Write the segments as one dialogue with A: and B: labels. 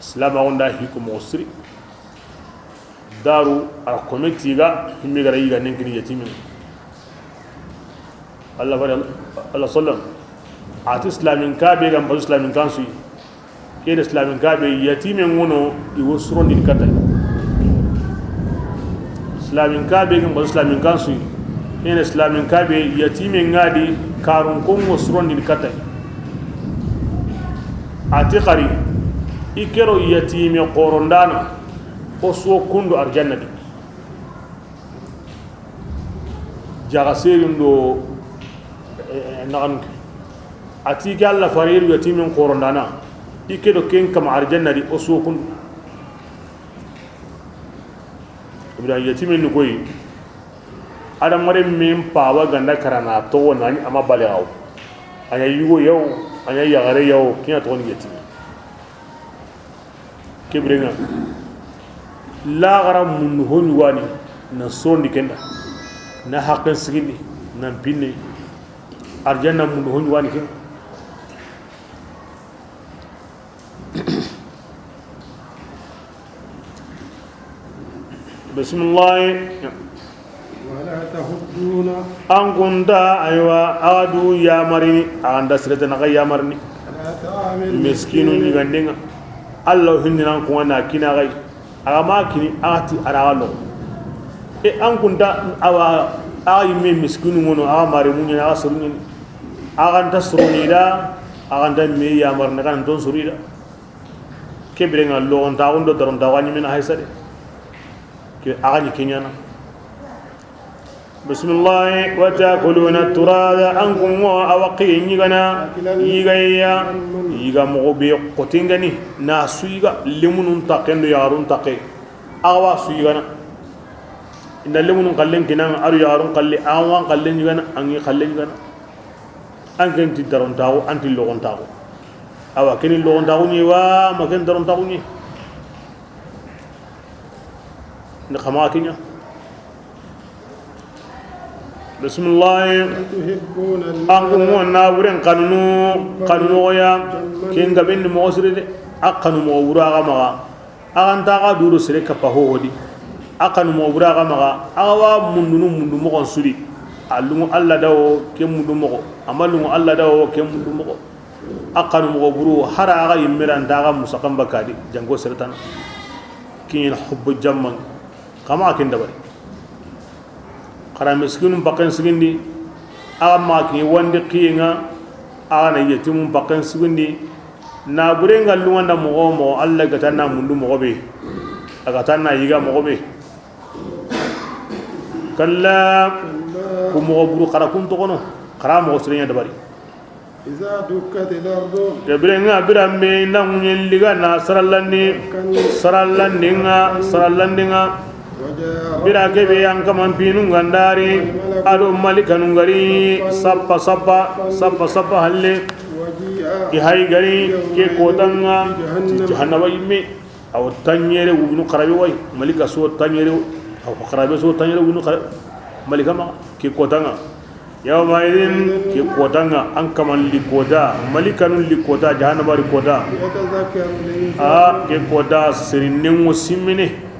A: islam onda hiku mosri daru a kometi ga himmi gara yiga nenkini yatimin Allah bari Allah sallam ati islamin kabe ga mbazu islamin kansu kede islamin kabe yatimin wono iwo surondi kata islamin kabe ga mbazu islamin kansu kede islamin kabe yatimin ngadi karun kongo surondi kata ati qari ikero yatimi qorondana oso kundu arjanna di jaga serindo nagan ati galla fariru yatimin qorondana ikedo ken kama arjanna di oso kundu ibra yatimin ni koy adam mare mem pawa ganda karana to nani ama baleaw anya yugo yow anya yagare yow kiya to ni yatimi kibrenga la gara mun honi wani na sondi kenda na haqqan sigindi na pinne arjanna mun honi wani ken bismillah
B: wala tahudduna
A: an kunda aywa adu ya marini anda sirata na ya marini miskinu ni gandenga allah hindinan ko na kina gai agama kini ati aralo e an kunda awa ay me miskinu ngono awa mare munya awa suruni agan ta suruni da agan ta me ya marna kan don surida kebrenga lo on ta ondo daron ta wani min haysade ke agani kenyana bismillah wa taakuluna turada ankum wa awqi yigana yigaya yiga mo be qotingani na suiga limunun taqendo yarun taqe awa suigana inda limunun qallen kinan aru yarun qalle awan qallen yigana angi qallen yigana angen ti daron tawo anti logon tawo awa kini logon tawo ni wa maken daron tawo ni ni khama kinya bismillah angumu naburen kanunu ya kenga benni mosrede akanu mo wuraga maga aganta ga duro sere kapa hoodi akanu mo wuraga maga awa mundu mo kon suri allumu alla dawo ke mundu mo amalu alla dawo ke mundu mo akanu mo buru hara ga yimiran daga musakam bakadi jango sertan kin hubbu jamman kama kin dabari khara miskinum bakan sigindi amma ki wande qinga ana yetimum bakan sigindi na burenga luwanda mo alla gatanna mundu mo be agatanna yiga mo be kalla kum mo buru khara kun to kono khara mo sirenya dabari
B: iza dukkatil ardu
A: jabrenga birambe nangun liga na sarallandinga bira kebe yang kaman pinu ngandari ado malikanu ngari sappa halle ihai gari ke kodanga jahannama imme aw tanyere wunu qarabi way malika so tanyere aw qarabi so tanyere wunu malika ma ke kodanga yawma idin ke kodanga an kaman likoda malikanu likoda jahannama likoda ke koda sirinin musimine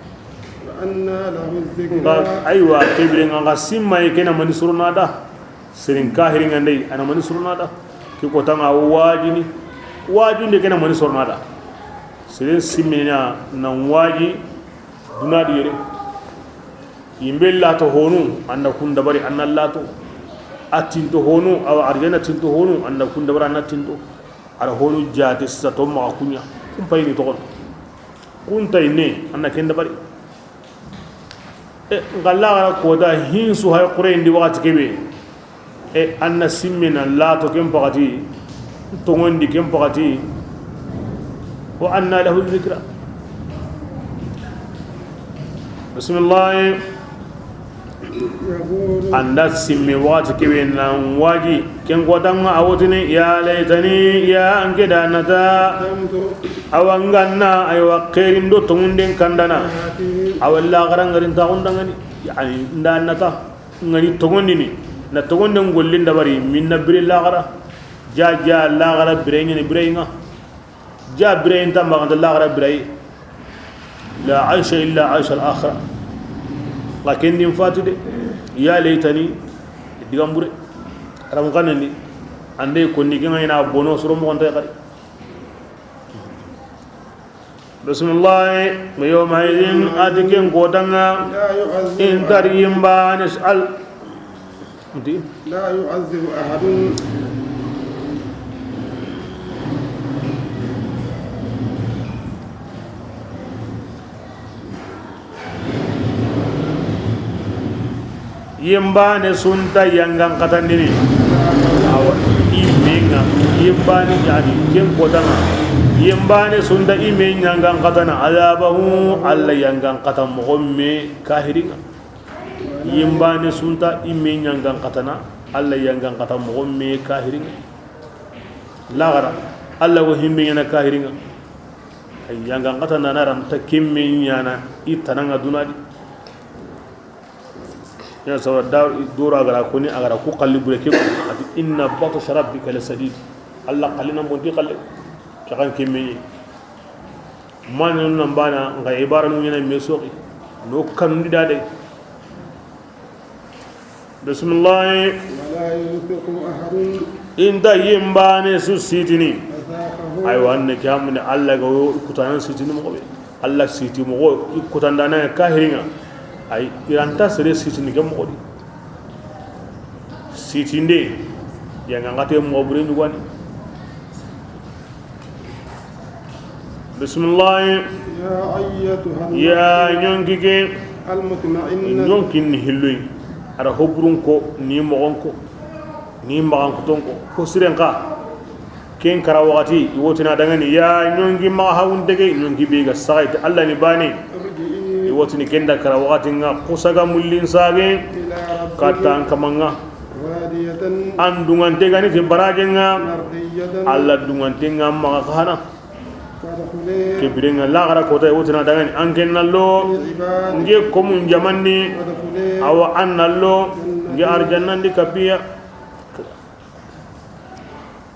A: aywa kebren nga simma kena mani surunada sirin kahirin ngandai ana mani surunada ki ko tanga waji ne kena mani surunada sirin simmina nan waji dunadi yere yimbella to honu anda kun dabari annalla to atinto honu aw arjana tinto honu anda kun dabara natinto ara honu jati sa to ma kunya kun payni to kun tayne anna ken dabari ngalla ko da hinsu hay qur'an di waqti kebe anna simmina la to kem pagati to ngondi kem pagati wa anna lahu dhikra bismillah anda simmi waqti kebe nan waji ken godanga awotini ya laitani ya angeda nata awanganna ay waqerin do to ngunden kandana awalla garangarin ta undangani yani ndanata ngani togondini na togonden gollin dabari minna birilla gara jaja la gara bireyni bireyna جابر انت ما عند الله رب لا عيش الا عيش الاخره لكن نفاتي يا ليتني ديغامبر رام غانني عندي كوني غينا بونو سرو مو انت قري بسم الله يومئذ اتكن غودانا ان تريم بانسال
B: لا يعذب احد
A: yimbane sunta yangan katandini awa imenga yimbane yani ken kodanga yimbane sunta imen yangan katana azabahu alla yangan katam momme kahiringa yimbane sunta imen yangan katana alla yangan katam momme kahiringa lagara alla wo himbe yana kahiringa ay yangan katana naram ta kimme yana itananga dunadi يا سوى دور أجرا كوني أجرا كو قلب بريكيب إن بطش ربك لسديد الله قلنا مودي قل شغال كمية ما نبانا غيبار نوينا مسوقي نو كم ندادي بسم الله
B: ولا يوثق أحد
A: إن دا يمباني سوسيتني أيوة أنك يا من الله جو كتان سيتني مقبل الله سيتي مقبل كتان دانا كاهرينا ay iranta sere sitini gam odi sitinde ya ngate mo bure ni wani bismillah ya nyongige
B: almutma'inna
A: nyonkin hilloy ara hobrun ko ni mogon ko ni magan ko tonko ko sirenka ken kara wakati iwotina dangani ya nyongi ma hawun dege nyongi be ga sait Allah ni bani iwotini kenda kara wakati nga kusaga mullin sage katan kamanga andungan tegani te baraje nga alla dungan tenga ma khana kebirenga la gara kota iwotina dangani anken nallo nge komun jamanni awa annallo nge arjannandi kabiya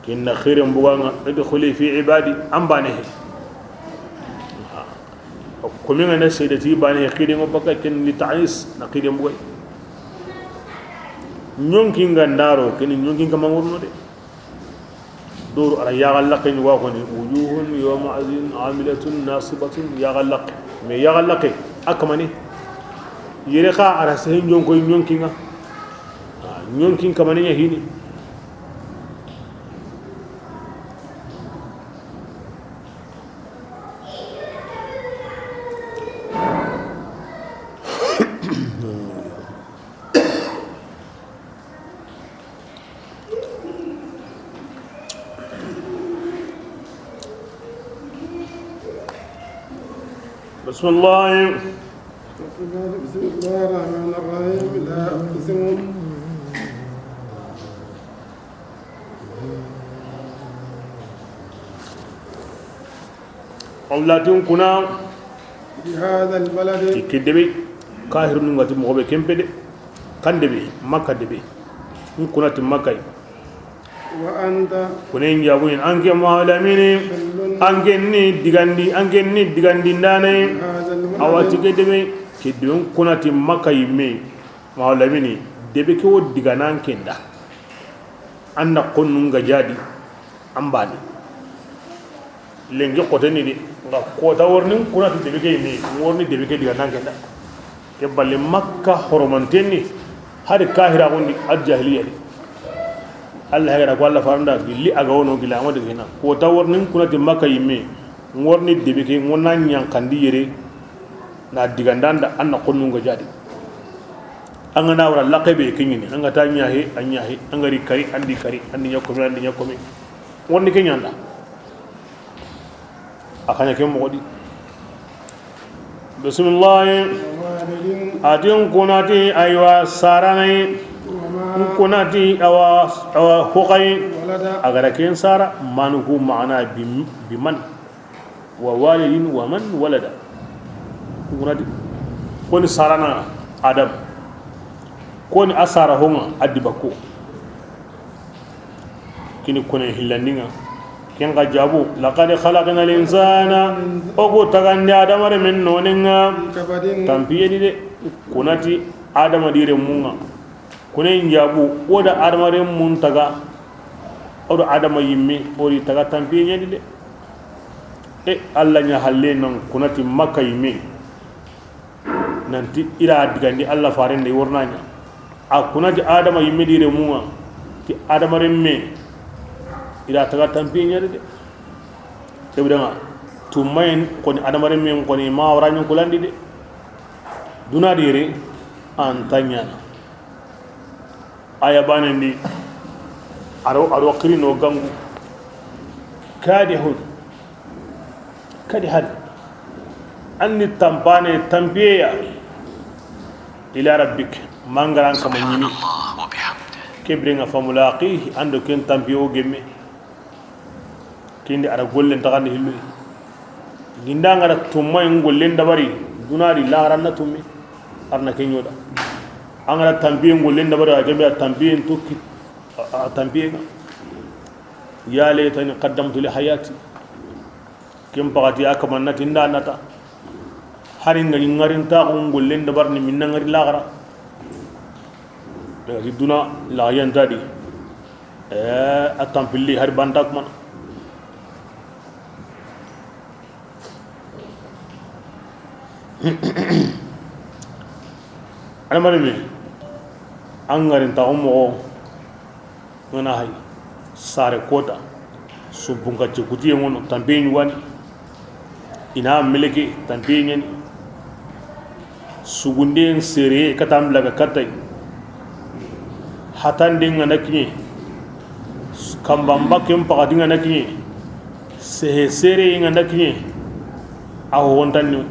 A: kinna khairan buganga idkhuli fi ibadi ambane كمين أنا سيدتي بانه خيرين وبكا كن لتعيس نقيرين بوي نيونكين غندارو كن نيونكين كمان ورنو دي دور على يغلقين واخوني وجوه يومئذ عاملة ناصبة يغلق مي يغلق أكمني يرقى على سهين نيونكو نيونكين كمان يهيني بسم الله
B: الرحمن الرحيم لا أقسم
A: أولادهم كنا
B: بهذا البلد
A: كدبي كاهر نغاتي مغبي كمبدي كان دبي مكة دبي كنا تمكة
B: وأنت
A: كنين جابوين أنك معلمين أنك ني ديغاندي ناني awati gedebe kidun kunati maka yimme mawlamini debe ko diganan kenda anna qonnun ga jadi ambani lengi qotani di nga kota wornin kunati debe ke yimme worni debe ke diganan kenda ke balle makka horomantenni hadi kahira gondi al-jahiliya Allah ya ko Allah faranda gilli aga wono gila amade gina kota wornin kunati maka yimme worni debe ke ngona nyankandi yere na digandanda anna qonnun ga jadi anga na wala laqabe kinyini anga ta nyahi anga ri kari andi nyakomi wonni kenyanda akanya ke mo godi bismillah adin kunati aywa saranai kunati awa huqai agara ken sara manuhu maana biman wa walidin wa man walada kunati koni sarana adam koni asara honga adibako kini kone hillandinga ken ga jabu laqad khalaqna al-insana ogo tagandi adamare men nonenga
B: كبد
A: tampiye di de kunati adama dire munga kunen jabu oda adamare mun taga odo adama yimme ori taga tampiye di de alla nya halle non kunati makka yimme nanti ira digandi alla farende wornanya a kunati adama yimme dire munga ti adama remme ira taga tampiye di de tebdanga tumain koni adama remme koni ma waranyo kulandi de duna dire antanya aya banendi aro kirino gangu kadi hal anni tampane tampiya ila rabbik mangaran kama nyimi kebrenga famulaqihi ando ken tampiyo gemme kindi ara gollen tagandi hillu ginda ngara tumma ngollen dabari dunari la ranna tummi arna kenyoda angara tampiye ngollen dabari agembe tampiye tukki tampiye ya laytani qaddamtu li hayati kem pagati akamanna tinda nata haringa ngarin ta ngollen dabarni minna ngari lagara dari duna la yan tadi atampilli har bandak man ana mari me angarin ta ummo ngana hay sare kota subunga chekuti ngono tambenyu wani ina meleke tambenyen sugunden sere katam laga katay hatande ngana kinye kambamba kem pagadi ngana kinye sehe sere ngana kinye aho wontanni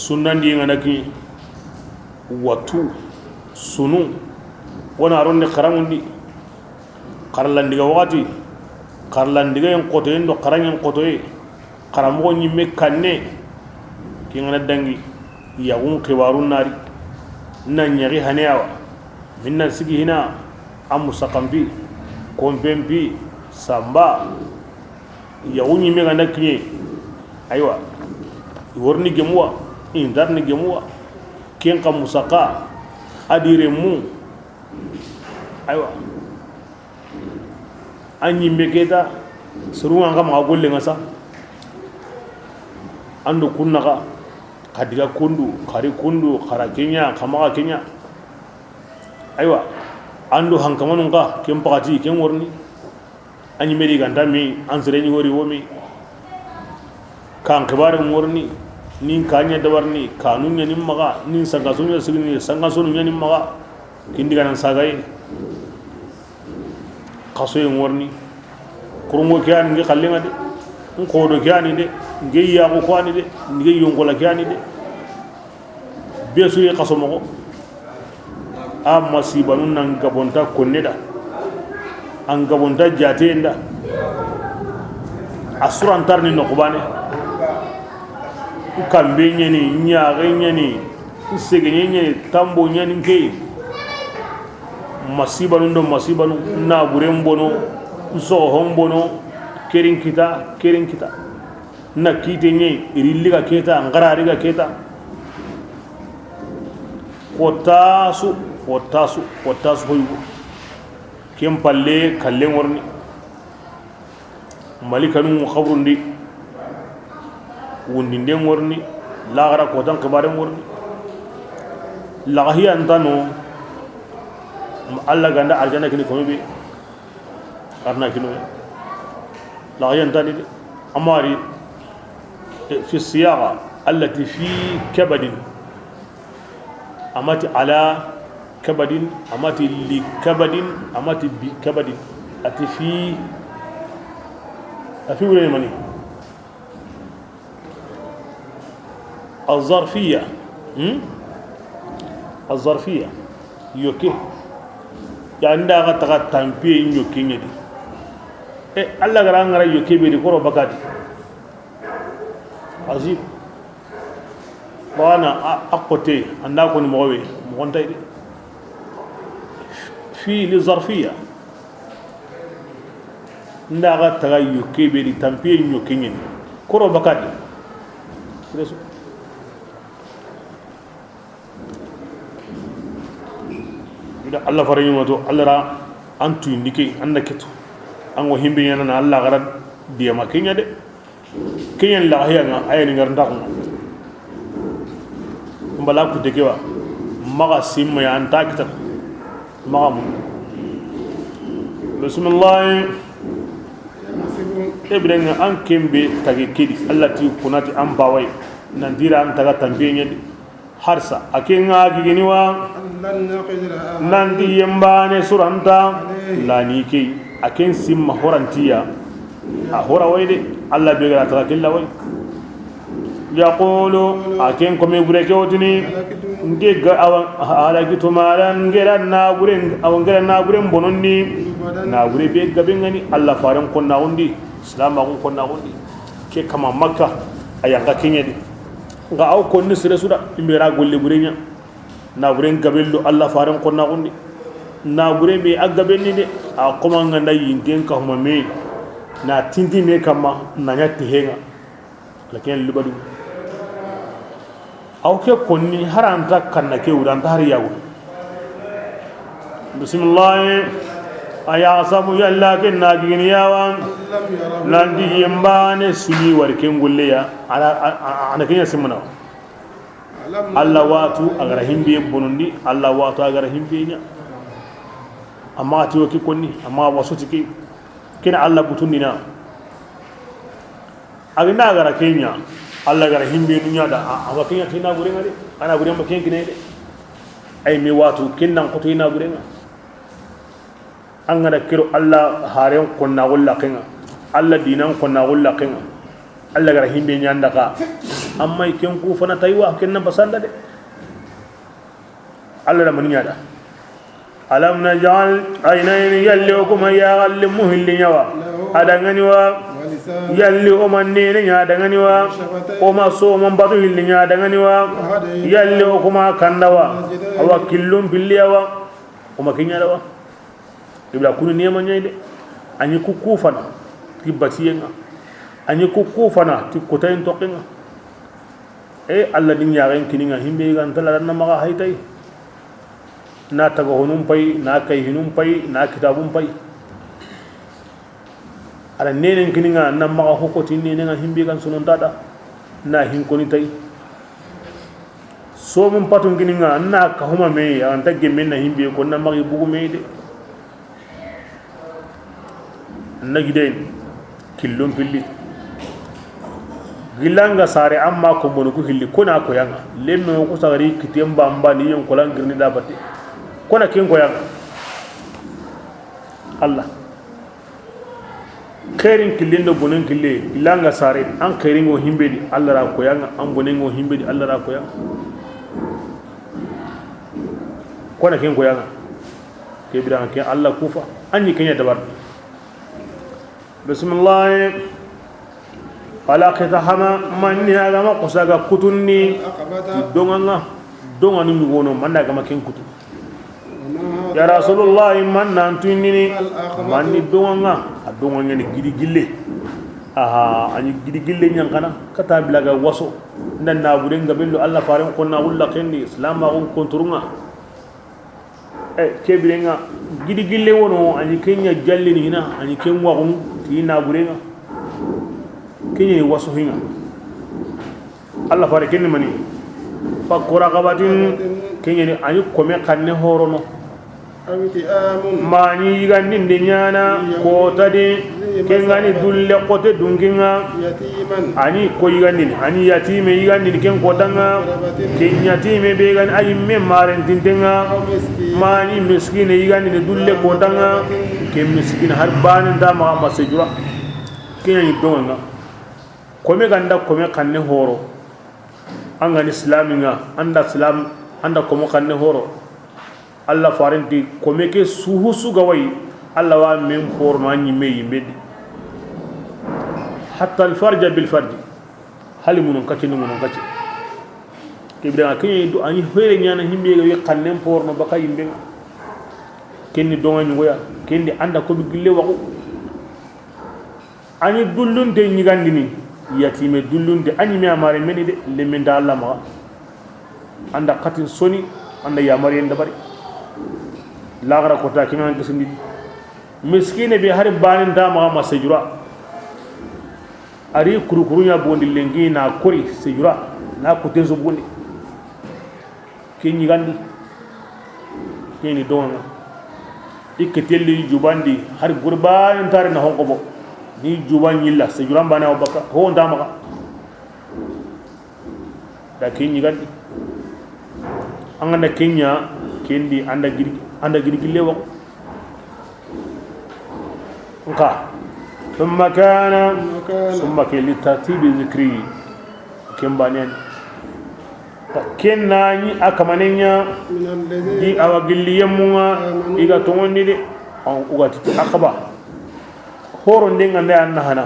A: sunnandi ngana kinye watu sunu wana ronde karamundi karlandiga wakati karlandiga yang koto endo karang yang koto karamo nyimme kanne ki ngana dangi yagun kibarun nari nan yari hanewa minna sigi hina amu sakambi kompembi samba yagun nyimme ngana kinye aywa worni gemwa indarni gemwa ken kam musaka adire mu aywa anyi megeda suruwa ngam agolle ngasa ando kunnaga kadiga kundu kari kundu khara kenya kamaga kenya aywa ando hankamanu nga kempati ken worni anyi meri ganda mi ansere ni wori womi kan kibar worni nin kanya dawarni kanun nya nimmaga nin sangasunu signi sangasunu nya nimmaga kindiga nan sagai kasoy ngorni kurungo kyani ngi kallenga de ngodo kyani de ngi ya ko kwani de ngi yongola kyani de besu ye kasomo amma sibanun nan gabonta konneda an gabonta jatenda asuran tarni no kubane kambe nyeni nyaare nyeni sege nyeni tambo nyeni nke masibanu ndo masibanu na burem bono so hombono kerin kita na kite nye irilliga keta ngarariga keta kotasu hoyu kem palle kalle worni malikanu khabrundi wundinde worni lagara kotan kibare worni lahiya antano Allah ganda arjana kini komi bi karna kino lahiya antani amari في الصياغة التي في كبد أماتي على كبد أماتي لكبد أماتي بكبد أتي في ولا يمني الظرفية يوكي يعني دا غتا تامبي يوكي ندي الله غران غرا يوكي بيدي كورو بكاتي عجيب وانا اقوتي عندنا كون موي مونتاي في لظرفيه ndaga taga yukke be di tampiye nyokke nyen koro bakadi resu ida Allah fara yimo to Allah ra antu ndike annaketo ango himbe yana na Allah gara diya makenya de kenyen la haya nga ayeni ngar ndax mbala ku degewa maga simma ya antakita maga mu bismillah ibrenga an kembe tagi kidi Allah ti kunati an bawai nan dira an taga tambenya harsa akenga gigini wa nan di yambane suranta lani ke aken simma horantiya a hora wayde Allah be gara taga killa way yaqulu aken ko me bureke wotini ngega awan halakitu malan ngera na buren bononni na bure be gabengani Allah faran konna wondi islam ma konna wondi ke kama makka ayanga kenyedi nga aw konni sire suda imbera golle burenya na buren gabello Allah faran konna wondi na bure be agabenni de a koma nganda yingen ka huma me na tindi me kama na nyatti henga lakin lubadu aw ke konni haranta kanna ke uranta har yawo bismillah aya sabu yalla ken nagini yawan landi yembane suni warken gulle ya ana kenya simana Allah watu agara himbe bonundi Allah watu agara himbe nya amma ati woki konni amma wasu tiki kina Allah butundina agina agara kenya Allah gara himbe dunya da amma kenya tina gure ngade ana gure ma ken kine de ay mi watu kinnan ko tina gure ngade an gada kiro Allah haren konna walla kenga Allah dinan konna walla kenga Allah gara himbe nyanda ka amma ken ku fana taywa ken nan basanda de Allah da maninya da alam naj'al aynayn yallukum ya gal muhillin yawa adangani wa yalli o manne nya dangani wa o ma so man batu hillin nya dangani wa yalli o kuma kandawa awa killum billiyawa o makinya dawa ibla kunu nema nyayde anyi kukufana ti batiyenga anyi kukufana ti kotayin tokenga Allah din yaren kininga himbe gan tala na maga haytai na taga honum pai na kai hinum pai na kitabum pai ala nenen kininga na maga hokoti nenen himbe gan sunon dada na hin koni tai so mun patun kininga na ka huma me an tagge men na himbe ko na magi bugu me de nagiden killum pilli gilanga sare amma ko mono ko hilli kona ko yanga lemno ko sagari kitemba amba ni yon ko langirni da batte kona ken ko yanga Allah khairin killendo bonen kille gilanga sare an khairin go himbedi Allah ra ko yanga an bonen go himbedi Allah ra ko yanga kona ken ko yanga ke bidan ken Allah kufa anyi kenya dabar bismillah ala kitahama manni aga ma kusaga kutunni dongani mi wono manda ga makin kutu ya rasulullah manna antunni manni donganga ni gidi gille aha ani gidi gille nyankana kata bilaga waso nan na buren gabello Allah faran ko na wulla kendi islam ma on konturunga kebirenga gidi gille wono ani kenya jallini hina ani ken waxum tina burenga kenya waso hinga Allah fare kenni mani fakura qabatin kenya ni ani kome kanne horono mani gandin de nyana ko tade kengani dulle kote dunginga ani ko yigandin ani yatime yigandin ken ko danga ken yatime be gan ay maren tindenga mani miskine yigandin dulle ko danga ken miskine harban ndama masejura ken yi donga kome ganda kome kanne horo anga islaminga anda islam anda komo kanne horo Allah farinti kome ke suhu sugawai Allah wa min porno anyi me yimedi hatta al farja bil farji hali munon kati kibra kay do ani hoere nyana himbe ga kanne porno baka yimbe kenni donga ngoya kenni anda ko bi gille waxu ani dullun de nyigandini yatime dullun de ani me amare meni de lemenda Allah ma anda katin soni anda yamari en dabari lagara kota kinan kesindi miskine bi har banin da ma masajura ari kurukurunya bondi lengi na kori sejura na kutenzo bondi kinyi gandi kini donga iketelli jubandi har gurba entare na honko bo ni juban yilla sejura bana baka ho ndama da kinyi gandi angana kenya kendi anda giri lewa nka ثم كان للترتيب الذكري كم بانين كنا ني اكمانيا دي اوغلي يموا ايغا توندي دي او اوغاتي اكبا هورو ندين غاندي ان هنا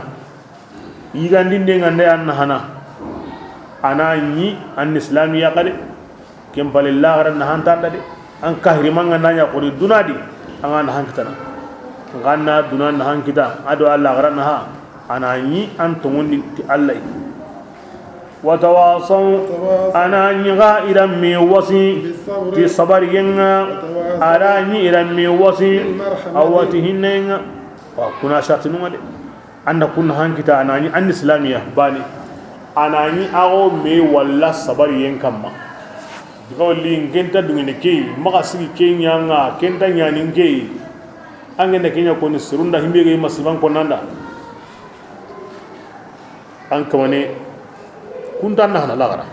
A: ايغا ندين غاندي ان هنا انا ني ان اسلامي يقال كم بالله غرن هانتا دي ان كهري مان غاندي قولي دونادي ان هانكتنا ganna dunan han kita ado Allah garana ha anani antumun ti Allah wa tawasaw anani ghairan mi wasi ti sabariyen arani iran mi wasi awatihinna wa kuna shatinu ngade anda kun han kita anani an islamiya bani anani ago me walla sabariyen kamma gawli ngenta dungene ke maka sigi kenya nga kenta nyani nge angende kenya ko ni surunda himbe ge masiban ko nanda an kamane kuntan na lagara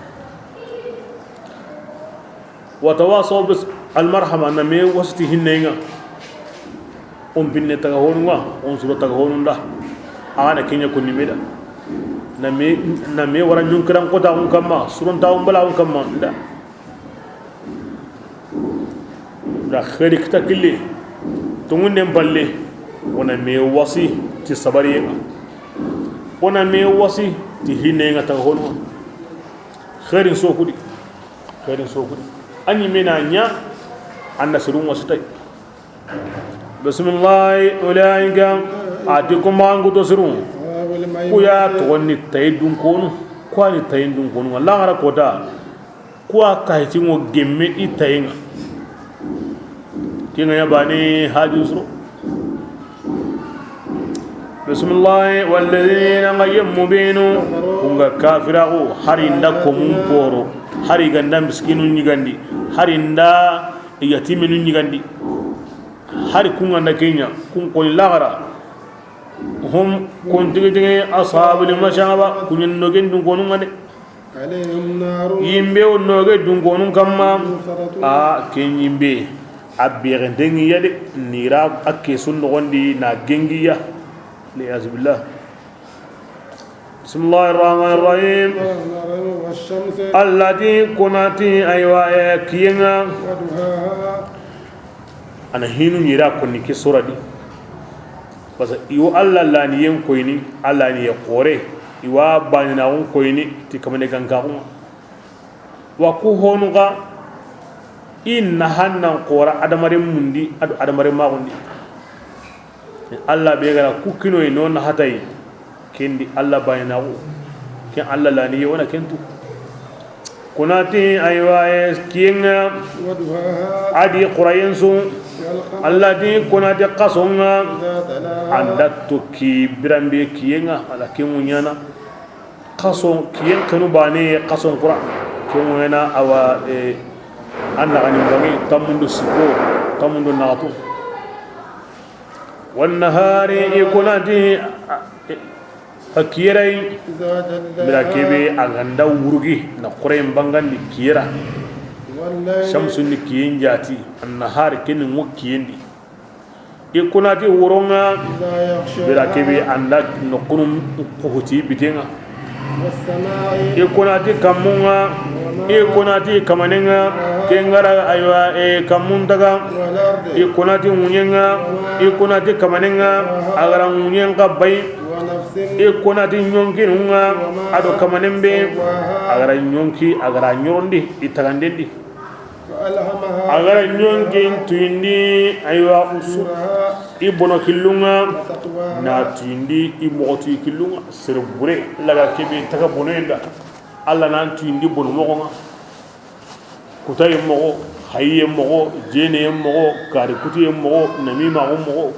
A: wa tawasaw bis al marhama na me wasti hinenga binne taga honwa suro taga honunda ana kenya ko ni meda na me wara nyunkiran ko ta on kamma surun ta on bala on kamma da khari kitakili tungunden balle wona me wasi ti sabari wona me wasi ti hinenga ta hono khairin so kudi ani mena nya anda surun wasitai bismillah ulaika atikum mangu to surun kuya to wonni taydun kono kwani taydun kono wallahi ara kota kuwa kayti mo gemme itayenga كنا يباني هاجي يسرو بسم الله والذين غيم مبينوا كونغا كافراغو حريندا كومون بورو حري غندام مسكينو نيغاندي حريندا يتيمنو نيغاندي حري كونغا نكينيا كون كون لاغرا هم كونتيغي اصحاب المشابه كونين نوغين دون كونو غادي يمبيو نوغي دون كونو كاما كين يمبي abire dengi yade nira akke sunno gondi na gengiya li azbillah bismillahir rahmanir rahim allati kunati aywa kiyenga ana hinu nira konni ke suradi basa iwo alla la ni yen koyni alla ni yaqore iwa banina on koyni ti kamane ganga wa ku honuga inna hannan qora adamare mundi adu adamare magundi Allah be gara kukino e non hatay kendi Allah bayna wo ken Allah la ni wona kentu kunati aywa kienga adi qurayensu allati kunati qasunga andatu ki birambe kienga ala kemunyana qason kien kanu bane qason qura kemunyana awa anna gani bangi tamundu siko tamundu natu wan nahari ikunati akirai birakebe aganda wurugi na qurem bangandi kira shamsun ni kiyenjati an nahar kin mukiyindi ikunati wuronga birakebe anda nokunum kuhuti bitenga ikunati kamunga ikunati kamanenga kengara aywa kamun daga ikunati munyenga ikunati kamanenga agara munyenga bay ikunati nyonkinunga ado kamanembe agara nyonki agara nyorondi itagandendi agara nyonkin tuindi aywa usu ibono kilunga
B: وتقواها
A: na tindi imoti kilunga serbure laga kebe taga bonenda alla nan tindi bono mogonga kutay mogo hayye mogo jene mogo kari kuti mogo namima mogo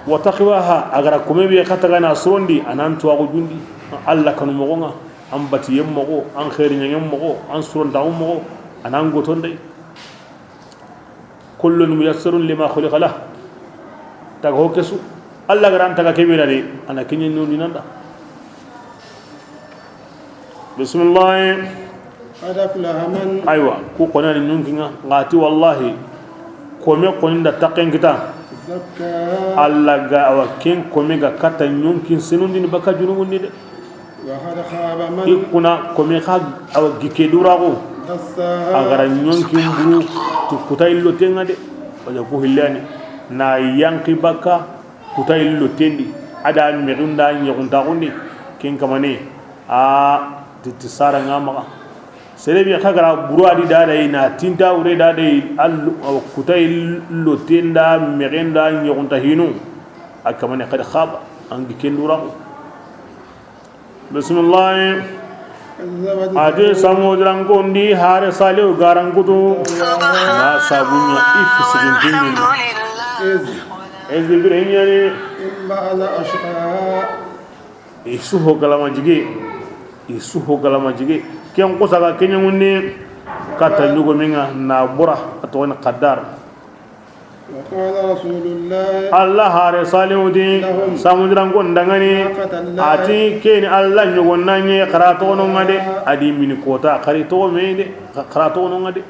A: wataqwaha agara kumebi kataga na sondi anan tuwa jundi alla kanu mogonga an bati mogo an khairi nyangem mogo an suronda mogo anan gotonde kullun muyassarun lima khuliqa lahu taga hokesu alla garan taga kebira de ana kinyin nuni nanda bismillah
B: قد أفلح من
A: aywa ku qonani nunkinga ngati wallahi kome qoninda taqen kita
B: زكاها
A: alla ga awa ken kome ga kata nyunkin senundi ni baka junubundi de
B: وقد خاب من
A: ikuna kome ka awa gike durago
B: دساها
A: agara nyunkin buru tu kutayillo tenga de waja ku hillani na yanki baka kutayillo tendi ada mirunda nyagunta gundi ken kamane a titisara ngama serebi khagara buru adi dada na tinta ure dada al kutayillo tenda mirenda nyagunta hinu akamane qad khaba angi kendura bismillah
B: كذبت
A: ade samudran gondi hare saliu garangudu na sabunya ifsirin dinni
B: إذ
A: ezibirenya
B: انبعث أشقاها
A: isuho galama jige ken kusaga kenyangunni kata nyugo minga na bura atona qaddar
B: وقال رسول الله
A: Allah hare saliu di samudran gondangani ati ken Allah nyugo nanye qarato no ngade adi min kota qarito mede qarato no ngade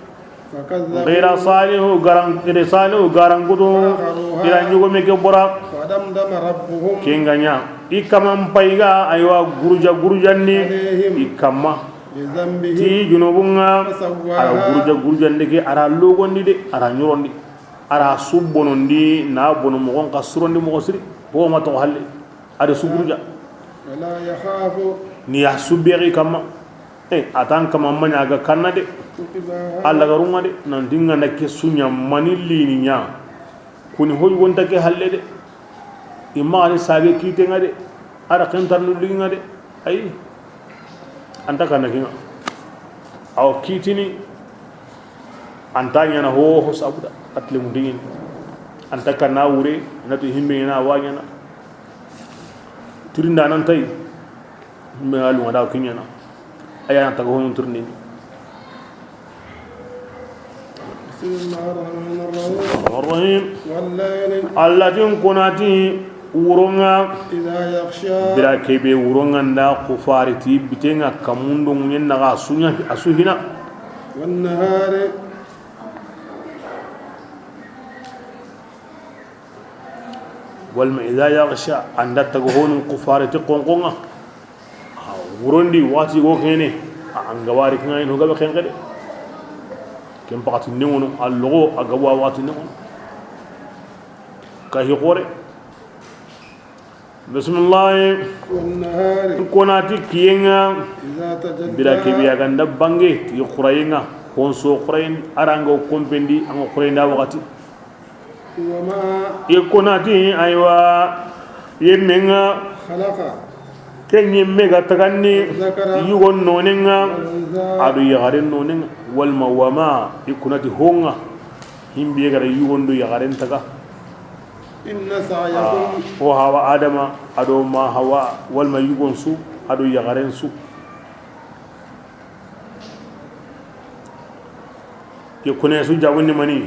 B: فكذبوا
A: غير صالح garangudu ila nyugo meke bora
B: فدمدم ربهم
A: kenganya ikama mpaiga aywa gurujanni ikama
B: بذنبه
A: ti junubunga ara gurujanni ke ara logondi de ara nyorondi ara subbonondi na bono mo gon kasurondi mo siri bo ma to halle ada suguruja
B: ولا يخاف
A: ni ya subiri kama atan kama manya ga kannade
B: عقباها
A: alla garunga de nan dinga na ke sunya manilli ni nya kuni hoy wonta ke halle de imma ni sage kite ngade ara kantar nu linga de ay anta kana kinga aw kitini antanya na ho sabuda atle mudin anta kana wure na to himbe na wanya na turinda nan tay me alu wada kinyana ayana ta go hon turni
B: بسم الله الرحمن الرحيم
A: الرحيم
B: والليل
A: الذين كناتي ورونga
B: إذا يغشى
A: bira kebe wuronga nda kufariti bitenga kamundo munyen naga asuhina
B: والنهار
A: walma idha yaghsha anda tagohon kufariti qonqonga wurondi wati go kene anga wari kanga no gabe kengade kem pakati newono allogo agawa wati newono kahi qore bismillah
B: والنهار
A: konati kiyenga
B: إذا تجلى
A: bila kebiya ganda bange ti qurayinga konso qurayin arango kompendi ango qurayinda wakati
B: وما
A: ikonati aywa yemenga
B: خلق
A: kenye mega taganni yugon nonenga
B: الأنثى
A: adu yagaren nonenga walma wama ikonati honga himbe gara yugon do yagaren taga
B: إن سعيكم
A: o hawa adama ado ma hawa walma yugon su adu yagaren su ke kune su jawni mani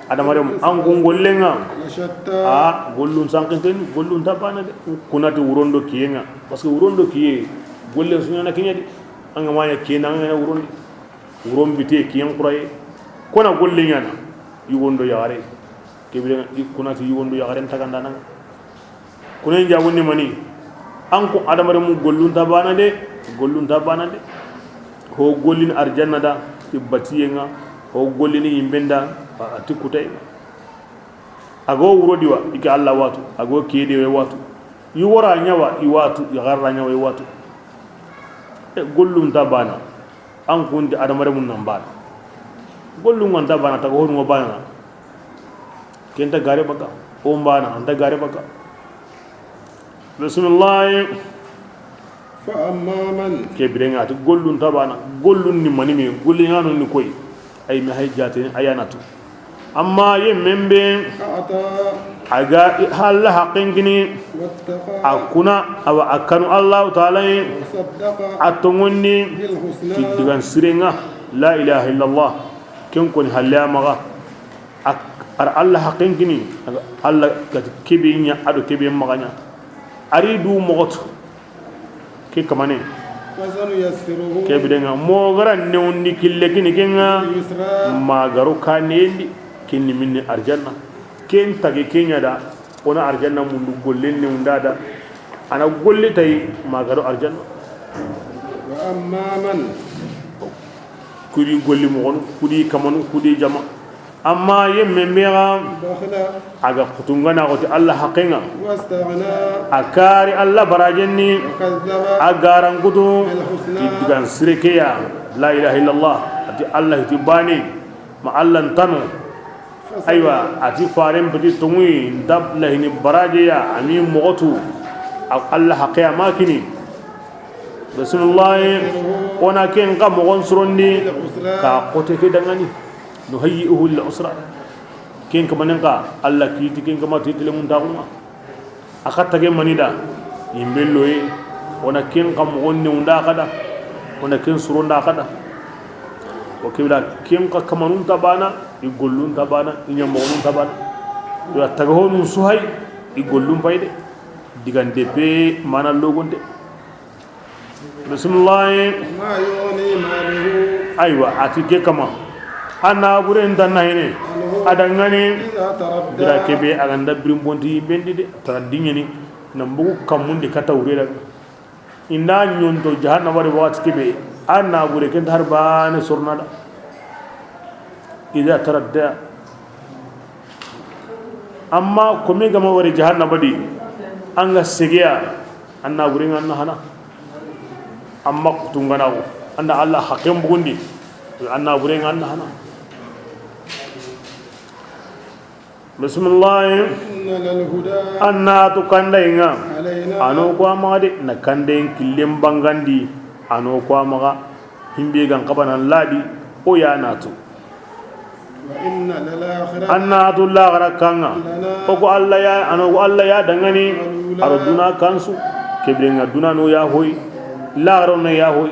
A: adama dem an gongollenga
B: لشتى
A: gollun sankinten gollun tabana de kunati wurondo kiyenga parce que wurondo kiye golle sunya na kinyadi anga manya kiyena anga wurondi wuron bite kiyen quraye kona golle nyana yugondo yare kebire kunati yugondo yare taganda nan kunen jawonni mani an ko adama dem gollun tabana de ho gollin arjanna da tibatiyenga ho gollini yimbenda atikutay ago wuro diwa ike Allah watu ago kede we watu yi wora nyawa i watu i garra nyawa i watu gollum tabana an kundi adamare mun nan bana gollum wan tabana ta go ngo bana kenta gare baka o mbana anta gare baka bismillah
B: فأما من
A: kebirenga to gollun tabana gollun ni mani me gollun yanu ni koy ay mi hay jate ayanatu amma yemembe
B: أعطى
A: aga halla haqqingini
B: واتقى
A: akuna awa akanu allah ta'ala
B: وصدق
A: atongonni
B: بالحسنى
A: digan sirenga la ilaha illallah ken koni halla maga ar allah haqqingini allah gat kebinya ado kebi maganya ari du mogoto ke kamane
B: فسنيسره
A: kebidenga mo garan ne undi kille kini kenga
B: يسرا
A: magaru kanendi kinni minni arjanna ken tagi kenya da ona arjanna mundu gollen ne undada ana golle tay magaru arjanna
B: وأما من
A: kudi golli mo on kudi kamanu kudi jama amma yemme mera
B: بخل
A: aga kutungana ko Allah haqqinga
B: واستغنى
A: akari Allah barajenni
B: وكذب
A: agaran kutu
B: بالحسنى
A: digan sirkeya la ilaha illallah ati Allah tibani ma Allah tanu aywa ati faren petit tungui dab lahini baraje ya ami motu Allah haqiya makini bismillah ona ken ka mo gonsurondi ka kote ke dangani no hayyihu lil usra ken ka manenka Allah kiti ken ka mati tele mun tauma akatta ge manida yimbelloy ona ken ka mo gonne unda kada ona ken suronda kada o kibla ken ka kamanun tabana igollun tabana inyamonun tabana yo tagahonu suhay igollun payde digande be mana logonde bismillah
B: ما يغني ماله
A: aywa atike kama ana buren danayne adangani
B: إذا تردى
A: dira kebe aganda brimbonti bendi de tradinyani nambugu kamundi kata urela inda nyonto jahannama wari wat kebe ana bure ken harbane sornada idha taradda amma komi gama wari jahannama di anga segiya anna bure nganna hana amma kutungana ko anda Allah hakem bugundi anna bure nganna hana bismillah
B: إن للهدى
A: anna to kandainga
B: علينا
A: ano ko amade na kanden killem bangandi ano ko amaga himbe gan kabana ladi o ya natu
B: وإن للآخرة
A: anna to la garakanga o ko Allah ya ano ko Allah ya dangani arduna kansu kebrenga duna no ya hoy la garona ya hoy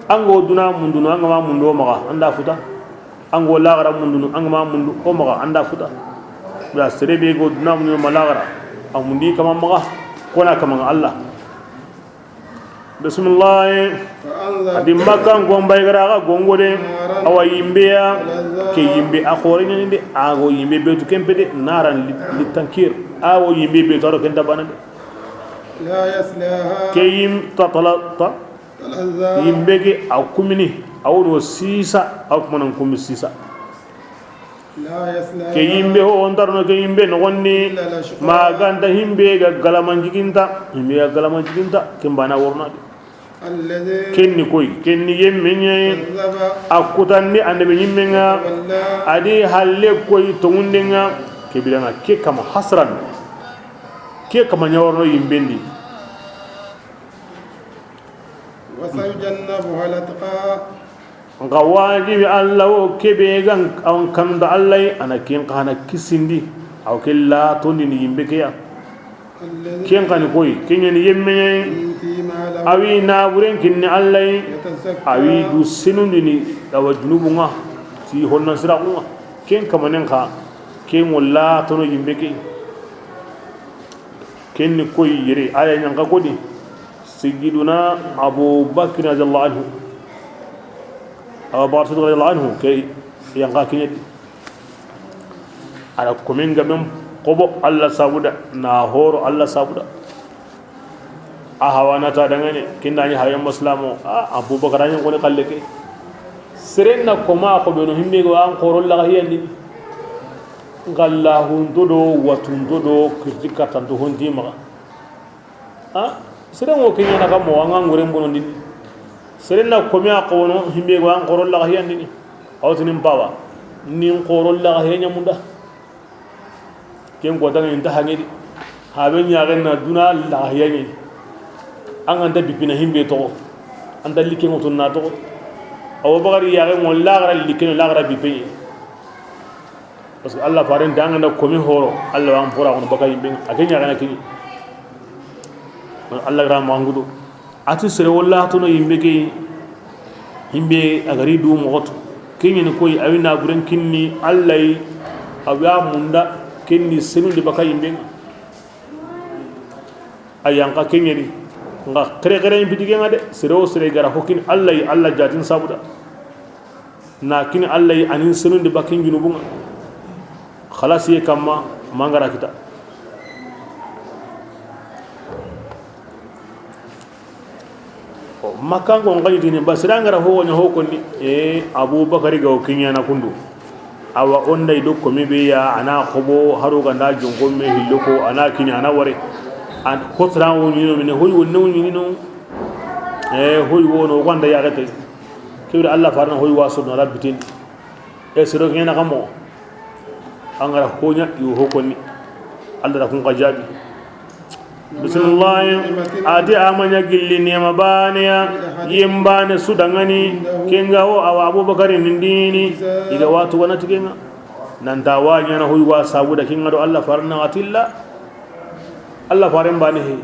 A: ango duna mundu no angama mundu o maga anda futa ango la gara mundu no angama mundu o maga anda futa ya serebe go duna mundu malagara amundi kama maga kona kama Allah bismillah
B: فأنذر
A: adi makan gombay gara gongode awa yimbeya ke yimbe akhore ni de ago yimbe betu kempede naran litankir awo yimbe betu aro kenda banade
B: لا يسلاها
A: ke yim tatalata
B: تلذى
A: yimbe ke akumini awdo sisa akmanan kum sisa
B: لا يسلاها
A: ke yimbe ho ontarno ke yimbe no wonni maganda himbe ga galamanjiginta himbe ga galamanjiginta kembana wornade
B: الذي
A: kenni koy kenni yemmenye
B: كذب
A: akutanni annabi yimmenga
B: ولا
A: adi halle koy tongundenga kebiranga ke kama hasran ke kama nyawarno yimbendi
B: وسيجنبها الأتقى
A: nga wajibi Allah wo kebe gan an kanda Allah ana ken kana kisindi aw kella tondi ni yimbe ke ya
B: الذي
A: ken kan koy kenyen yemmenye
B: يؤتي ماله
A: awi na buren kinni Allah
B: يتزكى
A: awi du sinundi ni dawa junubunga ti honna sirakunga ken kama nen ka ken walla tono yimbe ke ken ni koy yere aya nyanga godi sayyiduna Abu Bakr radhiyallahu anhu Abu Bakr radhiyallahu anhu ke yanga kinyedi ala komenga mem qobo Allah sabuda na horo Allah sabuda ahawana ta dangane kindani hayan muslimo Abu Bakr an ko ne kalle ke serenna ko ma ko be no himbe go an qorol la hiyandi gallahu ndodo watundodo kritika tanto hondi ma seren o kenya na kamo anga ngure mbono ndini seren na ko mi aqono himbe go an qorol la hiyandi ni awtinin bawa nin qorol la hiyanya munda ken ko tan inta hangedi haben nyaaren na duna la hayani an anda bipina himbe to anda like ngoto na to aw bagari yaaren won la gara like la gara bipi parce que Allah faren danga na komi horo Allah wa ampora on baka yimbe akenya kana kini Allah gra mangudo ati sere walla to no yimbe ke yimbe agari du moto kinyi ni koy awina buren kinni Allah awya munda kinni senu de baka yimbe ayanka kenyeri nga kere kere bidige ngade sere o sere gara hokin Allah jatin sabuda na kini Allah anin senu de bakin junubunga khalas ye kamma mangara kita makango ngali dini basirangara ho nya ho konni abubakar ga kinya na kundu awa onda ido komi be ya ana khobo haro ganda jongo me hilloko ana kinya ana ware an kotra woni no mine hoy wonno ni no hoy wono gonda ya gate kibir Allah farna hoy waso no rabbitin sero ngena kamo angara honya yu hokoni Allah da kun qajabi bismillah ati amanya gilli ne mabaniya yimbane sudangani kenga o awa abubakar nindini iga watu wana tigenga nanda wanya na hoy wa sabuda kinga do Allah farna atilla Allah farin bani he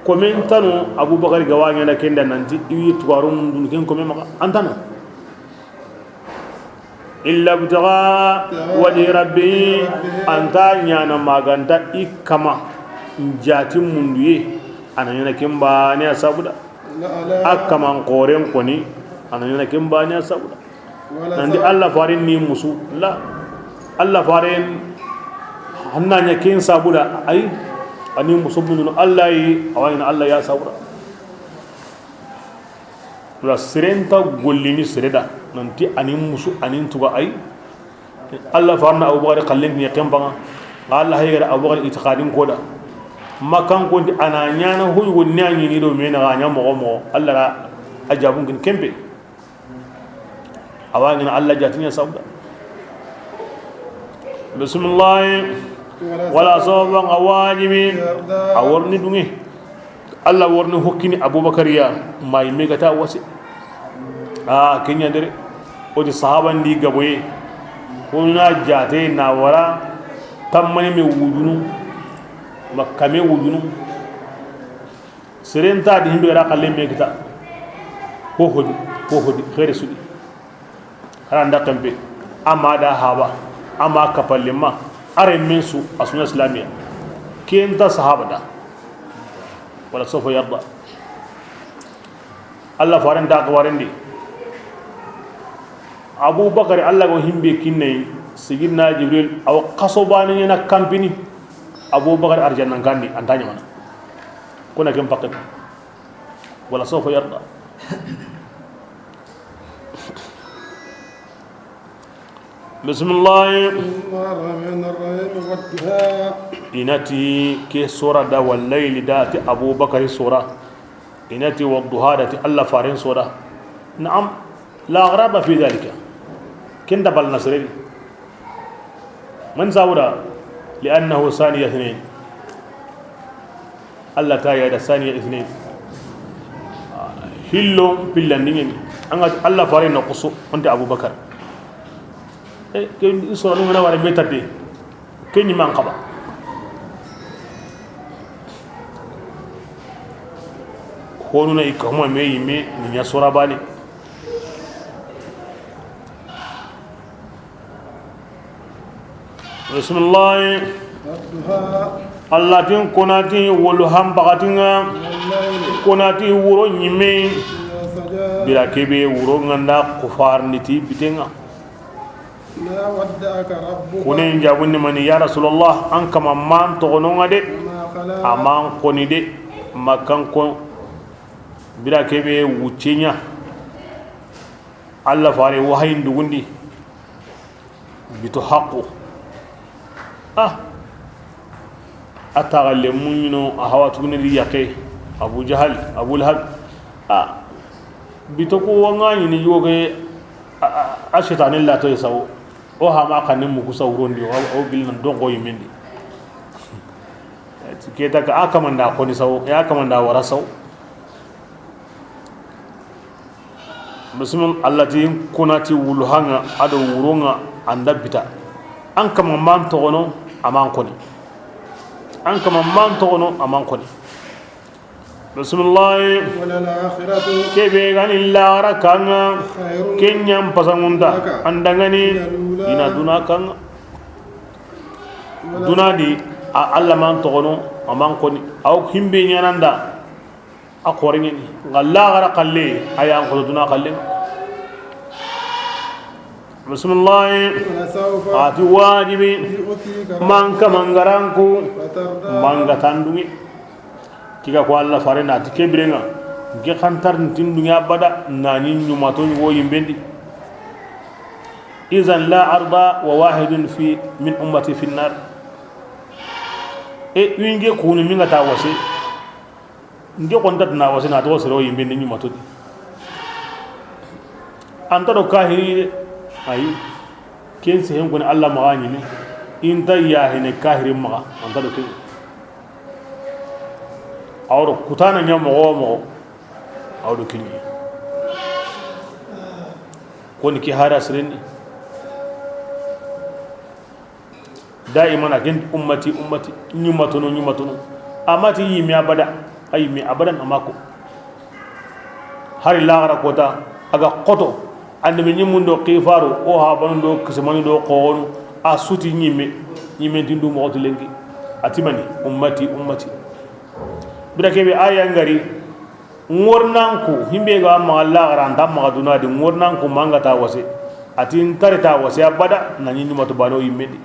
A: komentano abubakar ga wanya na kenda nanti iwi tuwarum dun ken komen maka antana illa butaga wajhi rabbi anta nyana maganta ikama njati munduye ananyana kimba ne asabuda akama qoren koni ananyana kimba ne asabuda nandi Allah farin ni musu la Allah farin hannanya kin sabuda ai ani musu bunu Allah yi awayna Allah ya sabuda la sirenta gollini sireda nanti ani musu anin tuga ay Allah farna abubakar kallin ni kembanga Allah hayra abubakar itiqadin koda makan ko ana nyana hoy wonni anyi ni do mena ganya mo Allah ajabun kin kembe awangina Allah jatinya sauda bismillah wala sawan awajibi awarni dungi Allah warni hokkini abubakar ya mai megata wasi kenya dere odi sahaban di gaboye kuna jate na wara tammani me wujunu makame wujunu serenta di hindu era kalle megata ko hodi khere sudi aranda kambe amada haba ama kapallema are mensu asuna islamia kenta sahabada wala sofa yarda Allah faran da gwarandi abubakar Allah go himbe kinne sigina jibril aw qasobani na kampini abubakar arjanna gandi antanya mana kuna kem paket wala sofa yarda bismillah inati ke sura da wallayli dati abubakar sura inati wadduha dati Allah farin sura na'am la gharaba fi dhalika كندا بالنصرين من زاورا لأنه ثانية اثنين الله تايا دا ثانية اثنين هلو بلندين الله فارين نقصو أنت أبو بكر كن يسرا نونا ولا ميتادي كن يمان قبا كوننا يكهما مي من يسرا بالي بسم الله الله تين كوناتي ولهم بقاتنا كوناتي ورو نيمي بلا كبي ورو غندا كفار نتي بيتنا
B: ما ودعك ربك
A: كونين جابوني من يا رسول الله انك ما تغنون دي امان كوني دي مكان كون بلا كبي وچينيا الله فاري وحين دوندي بيتو حقو أتغلى منو أهواتون اللي يكى أبو جهل أبو لهب بتوكو وانغاني نيوغي الشيطان الله تيساو أو هما كان نمكو ساورون دي أو بيلن دونغو يمندي kita ka akamanda ko ni saw ya akamanda wara saw muslim allati kunati wulhanga ado wurunga andabita an kama man to gono aman ko ni an kama man to gono aman ko ni bismillah
B: wala al-akhiratu
A: kebe gani la rakanga kenyam pasangunda andangani ina dunakanga dunadi alla man to gono aman ko ni aw himbe nyananda akorengeni ngalla gara qalle ayan ko duna qalle bismillah ati wajibi man kamangaranku mangatandungi kiga ko alla farena ti kebrenga ge khantar tindunya bada nani nyumato wo yimbendi idan la arda wa wahidun fi min ummati fi an-nar e winge kunu minga ta wase nge konta na wase na to sero yimbendi nyumato di antaro kahiri ayi kense hen ko ni alla magani ni inta ya hene kahiri maga antaro ke awro kutana nyamo mo awdo kini koni ki hara sirini daiman akin ummati nyumatono amati yimi abada ayimi abadan amako hari lagara kota aga koto ande be nyimundo qifaru o ha bando kismani do qonu asuti nyime dindu mo to lengi atimani ummati bida kebe aya ngari ngornanku himbe ga ma Allah garanta ma duna di ngornanku manga ta wase atin tarita wase abada na nyindu matu bano yimmedi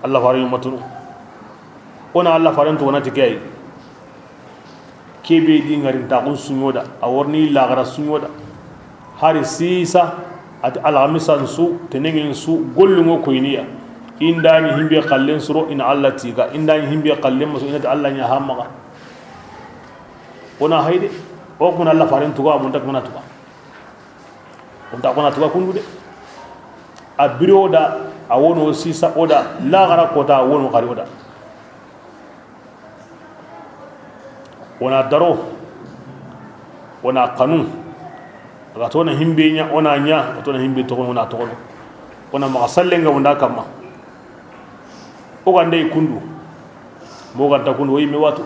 A: Allah faru matu ona Allah faran to wonati kay kebe di ngari ta kun sunyoda aworni la gara sunyoda hari sisa at alamisan su tenengin su gollungo koyniya indani himbe qallen suro in Allah tiga indani himbe qallen muso inata Allah nya hamma ona hayde o kun Allah faran tuga mun tak manatuga on ta kona tuga kundude abiro da awono sisa oda la gara kota awono qari oda ona daro ona qanun aga tona himbe nya ona nya tona himbe to ona to ona ma sallenga wonda kamma o gande kundu mo ganta kundu yimi watu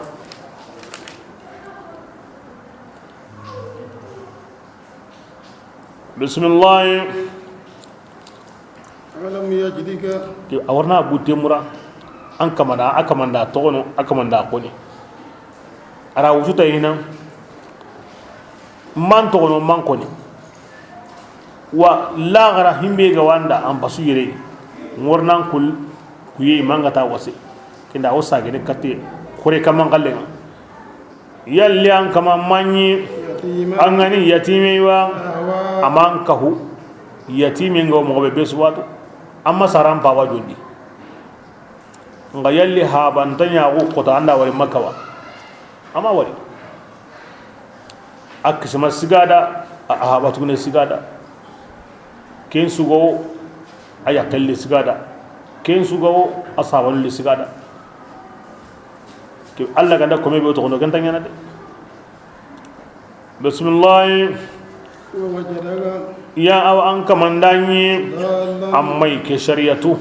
A: bismillah
B: alam yajidika
A: ki awarna butte mura an akamanda togono akamanda koni ara wututa ina man togono man koni wa lagara himbe ga wanda an basu yire ngornan kul kuyi mangata wase kinda wasa gede katte kore kaman kalle yalli an kama manyi an gani yatime wa aman kahu yatime ngo mo be beswatu amma saram pa wajodi nga yalli haban tanya ko kota anda wari makawa amma wari akisma sigada habatu ne sigada ken sugo aya kalli sigada ken sugo asawal li sigada ke alla ganda ko mebe to ko ganta nyana de bismillah ya aw an kamandani ammai ke shari'atu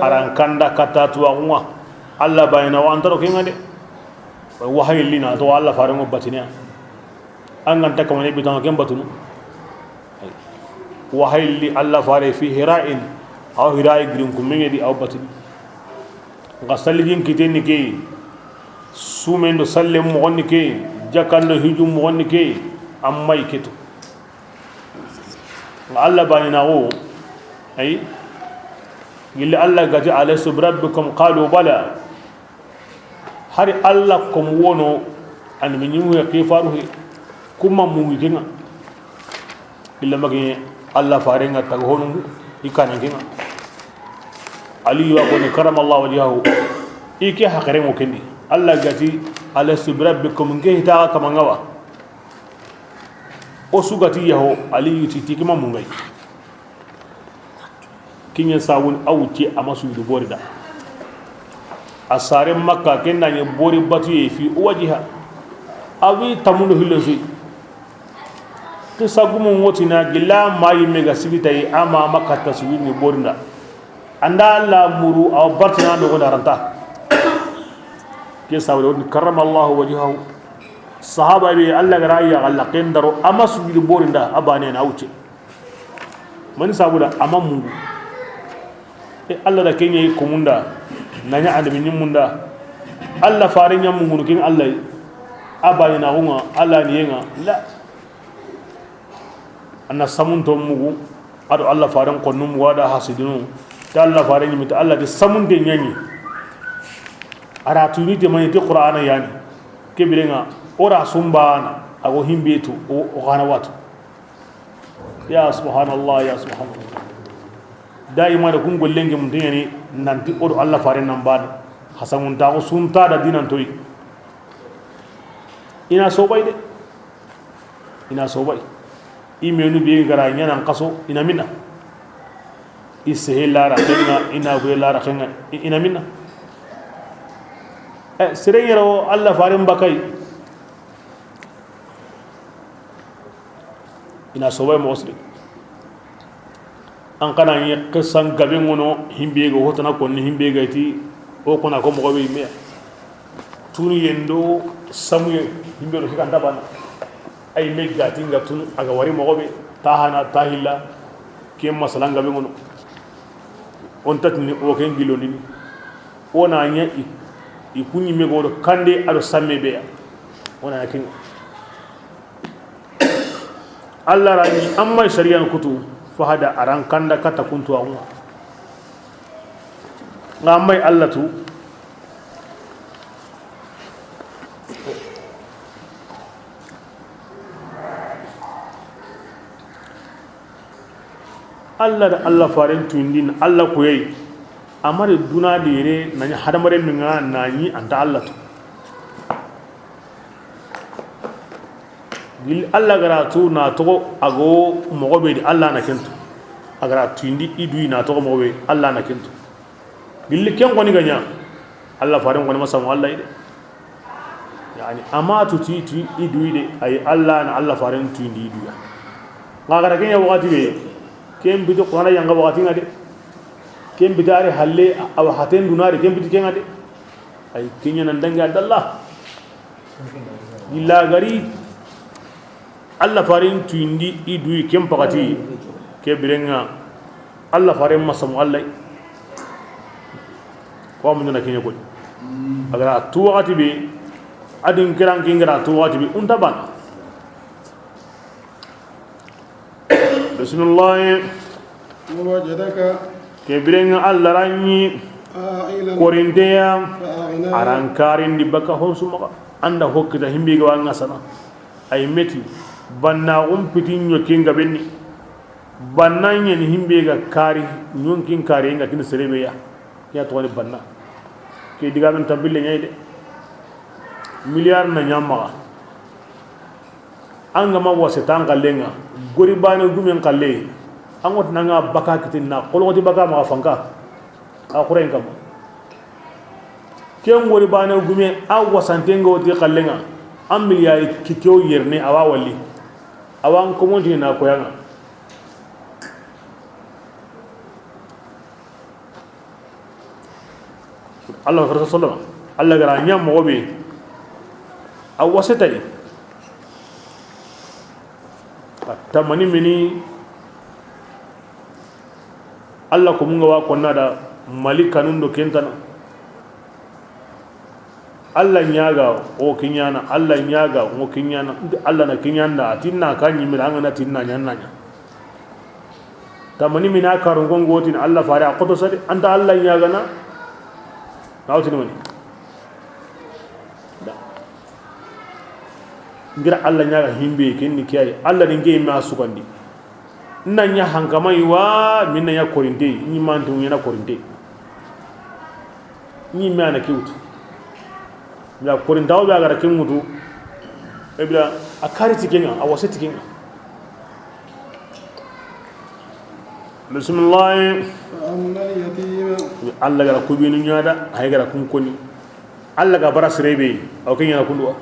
A: aran kanda katatu wa alla bayna wa antaro ke ngade wahayi lina to alla farango batinya an ganta kamane bitan ke batunu wahayi li alla fare fi hira'in aw hira'i girin kum ngedi aw batin ngasaligin kiteni ke sumendo sallem mo onni ke jakando hijum mo onni ke ammai ketu Allah banina go ay gilli Allah gati alaysu rabbikum qalu bala hari Allah kum wono an min yimu yaqifaru kuma mu nginga illa magi Allah farenga tag honu ikana nginga ali wa ko karama Allah wajhahu ike hakare mo kendi Allah gati alaysu rabbikum ngehta kama ngawa o sugati yaho ali yuti kima mungai kinya sawun awuti amasu du borida asare makka kenna ni bori batu ye fi wajiha awi tamundo hilosi kisagumu wotina gilla mayi mega sibitay ama makka taswir ni borinda anda la muru aw bartina do daranta ke sawre karrama allah wajhahu sahaba bi allah garaya alla qendaro ama sujudu borinda abane na wuce man sabuda ama mungu e allah da kenye ko munda nanya ande min munda allah faare nyam mungu kin allah abane na hunga allah ni yenga la anna samun to mugu ado allah faare ko num wada hasidinu ta allah faare nyimi ta allah de samun de nyanyi ara tuni de mani de qur'ana yani kebirenga ora sumbana ago himbetu o gana watu ya subhanallah ya subhanallah daima da kun gollenge mun tanyani nanti odo allah faare nan bada hasamun ta ko sunta da dinan toyi ina so bay de ina so bay imenu bi gara nyana qaso ina minna isehela ra kenga ina go la ra kenga ina minna sireyero allah farin bakai ina so bay mo osri an kana yi qisan gabe ngono himbe go hotana ko ni himbe gaiti o kona ko mo be me tuni yendo samuye himbe ro hikanda bana ay me gati ngatun aga wari mo be tahana tahilla ke masalan gabe ngono on tatni o ken giloni ona nya ikunyi me go kande ado samme be ona kin Allah rani amma shari'an kutu fahada aran kanda kata kuntu awu ngamai Allah tu Allah da Allah farin tundin Allah ko yayi amma da duna da yare nanya hadamare minga nani anta Allah tu gil Allah garatu na to ago mogobe di Allah na kento agara tundi idui na to mogobe Allah na kento gil ken ko ni ganya Allah farin ko ni masamu Allah ide yani amma tu ti idui de ay Allah na Allah farin tundi idui ngara kenya wakati be kem bido qur'ana yanga wakati ngade kem bidare halle aw haten dunari kem bido ken ngade ay kenya nan danga Allah illa gari Allah farin tuindi idui kem pakati ke birenga Allah farin masamu Allah ko mun na kenya ko agara tu wakati be adin kiran kingara tu wakati be untaban bismillah
B: ووجدك
A: kebirenga Allah ranyi
B: عائلا
A: korinteya
B: فأغنى
A: aran karin di baka honsuma anda hokkita himbe ga wanga sana ay meti banna pitin nyokin ga benni banna nyen himbe ga kari nyonkin kari nga kin serebe ya to wani banna ke diga men tabille nyayde milliard na nyama anga ma wasetan galenga gori bana gumen kalle angot nanga baka kitinna koloti baka ma fanka akure ngam ken gori bana gumen a wasantengo ti kallenga am milliard kitio yerne awa walli awan ko monti na ko yanga Allah sallallahu Allah gara nyam mo be awasatay tamani mini Allah ko munga wa ko nada malikanun do kentana Allah nyaga o kinyana Allah nyaga o kinyana Allah na kinyanda tinna kanyi mi anga na tinna nyanna tamani mina karun gongotin Allah fare akoto sade anta Allah nyaga na nawtini mani ngira Allah nyaga himbe kenni kiyai Allah ninge ma sukandi nanya hankamai wa minna ya korinde ni mantu yana korinde ni mana kiutu bila korindawo be agara kengutu e bila akari tikenga awase tikenga bismillah.
B: فأما اليتيم
A: Allah gara kubinu nyada hay gara kun koni Allah ga bara sirebe o kenya kunduwa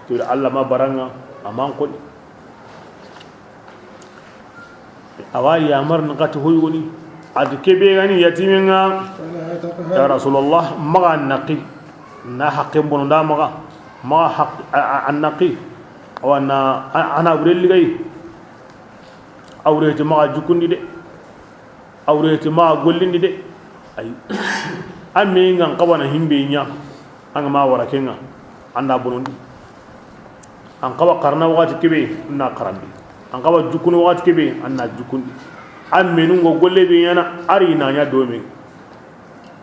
A: to Allah ma baranga aman koni awali amar naqati huyuni ad kebe gani yatiminga
B: فلا
A: ya
B: تقهر
A: rasulullah maga naqi na haqqin bonda maga haqq annaqi wana ana burel ligay awreti maga jukundi de awreti maga gollindi de ay amme ngan qawana himbe nya anga ma wara kenga anda bonondi an qawa qarna wati kebe na qarandi an qawa jukunu wati kebe anna jukundi amme nungo golle be yana ari na nya domi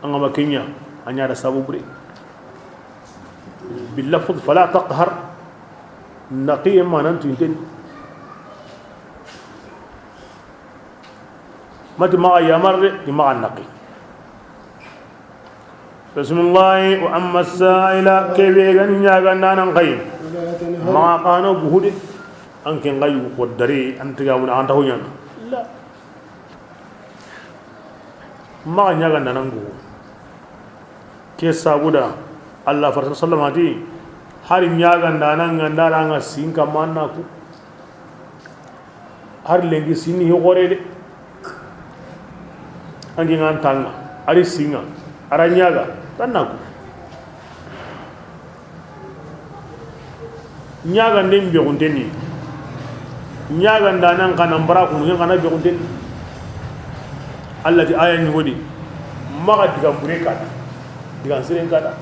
A: anga ma kenya anya da sabu bure bil lafz fala taqhar نقي ما ننتين ما تما يمر ما النقي بسم الله وأما السائل كيف يغني يغنى نقيم
B: ولا تنهر
A: ما كانوا بهود أنك غيو قدري أنت يوم أنت هو لا ما يغنى نقو كيس سابودا الله فرس صلى الله عليه وسلم hari nyaganda nan ngandara nga sinka manna ku har lengi sini hore de angi ngantanga ari singa ara nyaga tanna ku nyaga ndem be gonteni nyaga ndanan kana mbara ku ngi kana be gonteni allati ayani hodi maga diga bureka diga siren kada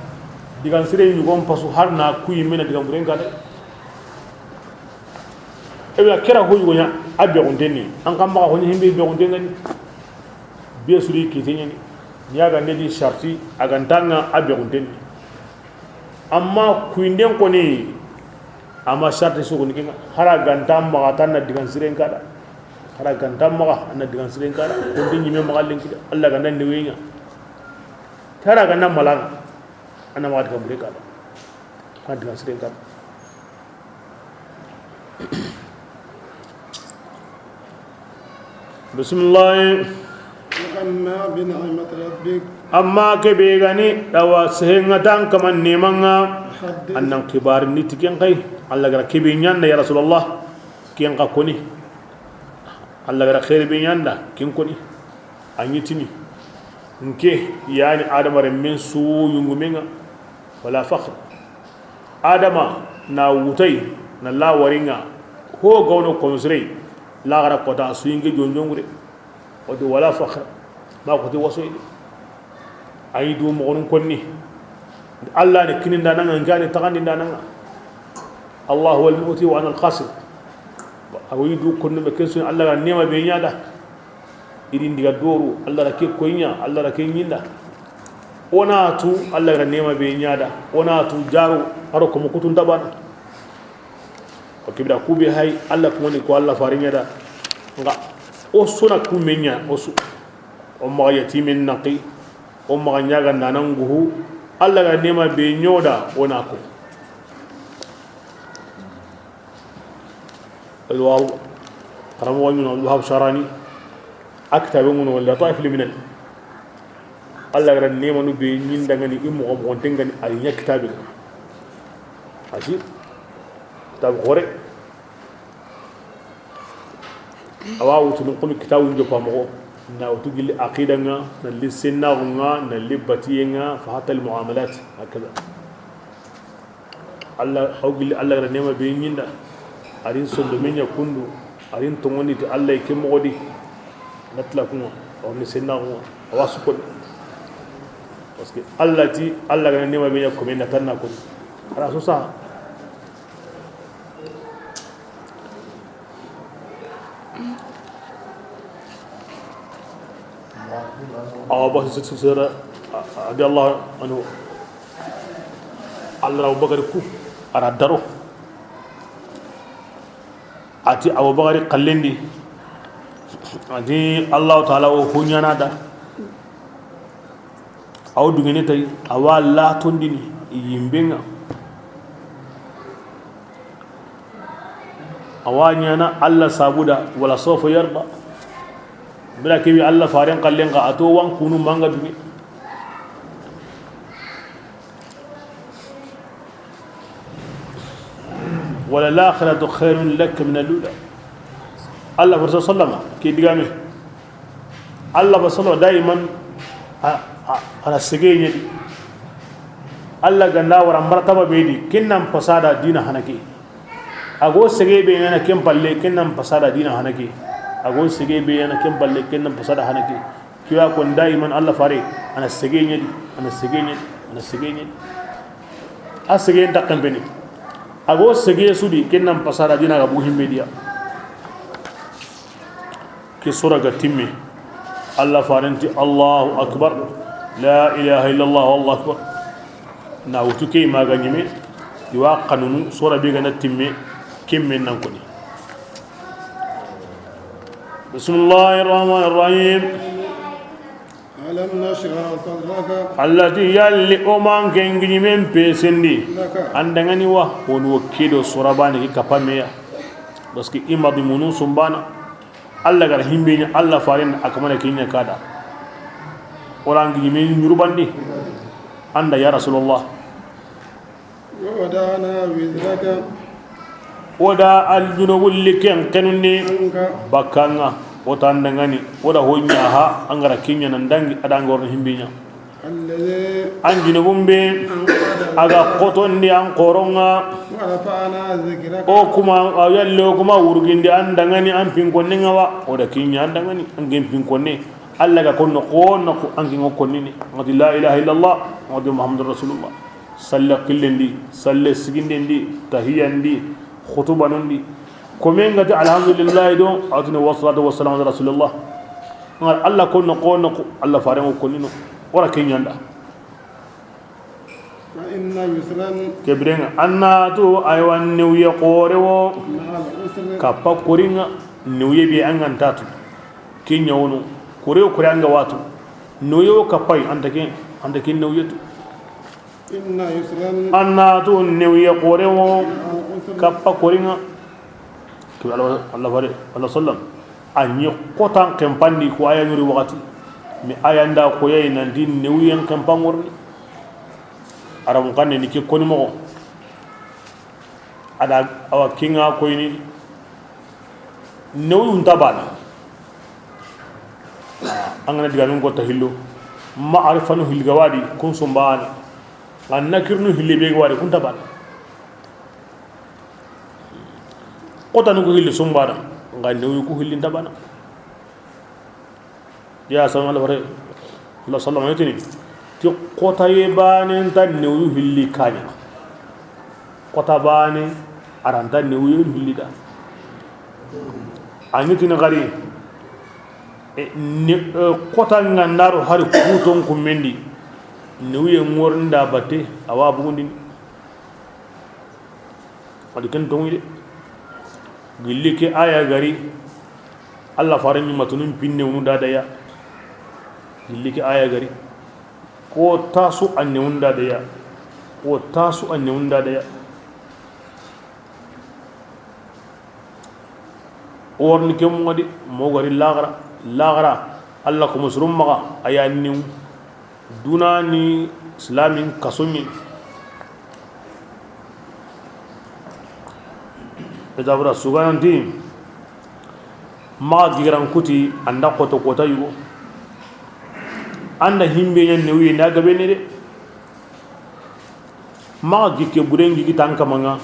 A: digan sire ñu gom pasu har na kuyi mena digan buren kada e la kera ho yugo nya abbe on denni an kam ma ho ni himbe be on dengani be suri ki tenyani nyaga ne di sharti agantanga abbe on denni amma kuinden ko ni amma sharti so ko ni hara gantam ma tanna digan sire kada hara gantam ma na digan sire kada ko dinni me ma galen ki Allah ga nan ne wenya tara ga nan malan ana ma ka bure kada kan digan sire kada bismillah
B: وأما بنعمة ربك
A: amma ke be gani dawa sehenga tan kaman nemanga
B: حدث
A: annan kibar ni tiken kai Allah gara kebe nyanda ya rasulullah ken ka koni Allah gara khair be nyanda ken koni anyitini nke yani adama remmen su yungumenga wala fakhr adama na wutai na la waringa ho gawno konsrei la gara kota su yinge jonjongure wadi wala fakhr ma ko ti wasoy ay du mo gon konni Allah ne kinin da nan ngani tagandi da nan Allah huwa al-mu'ti wa ana al-qasim awi du konno be kesu Allah ga nema be nyaada idin diga doru Allah ra ke koynya Allah ra ke nyinda ona tu Allah ga nema be nyaada ona tu jaru haro ko mo kutun tabana o kibda kubi hay Allah ko woni ko Allah fari nyaada nga o suna kumenya o su o ma yatimin naqi o ma nyaga nananguhu Allah ga nema be nyoda ona ko الواو قرم وانيون الله بشاراني أكتب من ولا طائف من الله غير النيم أنو بينين دعني إمو أم غنتين دعني أي كتاب عجيب كتاب غوري أواو تنقل كتاب ينجو بامو ناو تقول عقيدنا نللي سناغنا نللي باتينا فحتى المعاملات هكذا الله حوجي الله غير النيم بينين دا arin sondomenya kundu arin tongoni ti Allah ke mogodi natla kuma on ni senna kuma awasu ko parce que Allah ti Allah ga nema be ko men tanna ko ara so sa Abu Bakar Siddiq radiyallahu anhu Allah Abu Bakar ku ara daro ati abubakar kallindi ati Allah ta'ala o hunyana da aw dungene tay awalla tondini yimbenga awanyana Allah sabuda wala sofa yarda bira kiwi Allah faren kallen ka ato wan kunu manga dumi wala l'akhiratu khairun lak min al-ula Allah wa sallama ki digame Allah wa sallama daiman ana sigeyni Allah ganda wara martaba beedi kinnam fasada dina hanaki ago sege be yana kem palle kinnam fasada dina hanaki ago sege be yana kem palle kinnam fasada hanaki kiya kon daiman Allah fare ana sigeyni ana sigeyni ana sigeyni asige takkan beni ago sege sudi kinnam fasada dina ga bu himbe dia ki sura ga timmi Allah faranti Allahu akbar la ilaha illallah wallahu akbar na wutuke maganyime diwa kanunu sura bi gana timme kimme nan ko ni bismillahir rahmanir rahim
B: alam nashrah sadrak
A: allati yalli oman gengnyime pesendi andangani wa wonu kido sura bani kapameya baski imadi munu sumbana Allah gar himbe ni Allah farin akamana kinya kada orang gnyime nyurubandi anda ya rasulullah
B: wadana wizraka
A: wada aljunubul liken kanunni bakanga wotanda ngani wada honya ha angara kinya nandangi adangor himbinya
B: alladhi
A: anjunubum be aga qotondi an qoronga
B: warafa'na dhikraka
A: o kuma yallo kuma wurgindi andangani an pinkonni ngawa wada kinya andangani angem pinkonni Allah ga konno qonna ko angi ngokonni ngati la ilaha illallah ngati muhammadur rasulullah salla qillendi salle sigindendi tahiyandi khutubanundi komen ngati alhamdulillah do atuna wassalatu wassalamu ala rasulillah ngal Allah konno qonna ko Allah fare ngokonni no wara kenyanda
B: fa inna yusran
A: kebrenga annatu aywan niwye qorewo
B: ma'al usri
A: kappa koringa niwye bi angantatu kinyawono kureo kuranga watu noyo kapai andake noyetu
B: inna yusran
A: annatu newiya qorewo kappa koringa ki Allah fare Allah sallam anyi qotan kempandi ko aya nguri wakati mi ayanda ko yey nandi newiyan kempangorni aram kanne ni ki koni mo ada awa kinga ko ni newu tabana angana diga min gota hillo ma'arifanu hilgawadi kun sumbani an nakirnu hille be gawadi kun tabal kota nugo hilli sumbana ngane ku hilli tabana ya sallallahu alaihi wasallam yatini ti kota yebane tan newu hilli kanya kota bane aranta newu hilli da anyitina gari kota ngandaro hari kuton kumendi nuye ngornda batte awa bugundi wadi ken tongi gilli ke aya gari Allah farami matunun pinne unu dada ya gilli ke aya gari ko tasu anne unda da ya ko tasu anne unda da ya orni ke mo ngadi mo gari lagara Allah ko musrum maga ayani dunani islamin kasumi edabra sugananti ma diran kuti anda koto kota yugo anda himbe nyen newi na gabe ne de ma gike burengi gitanka manga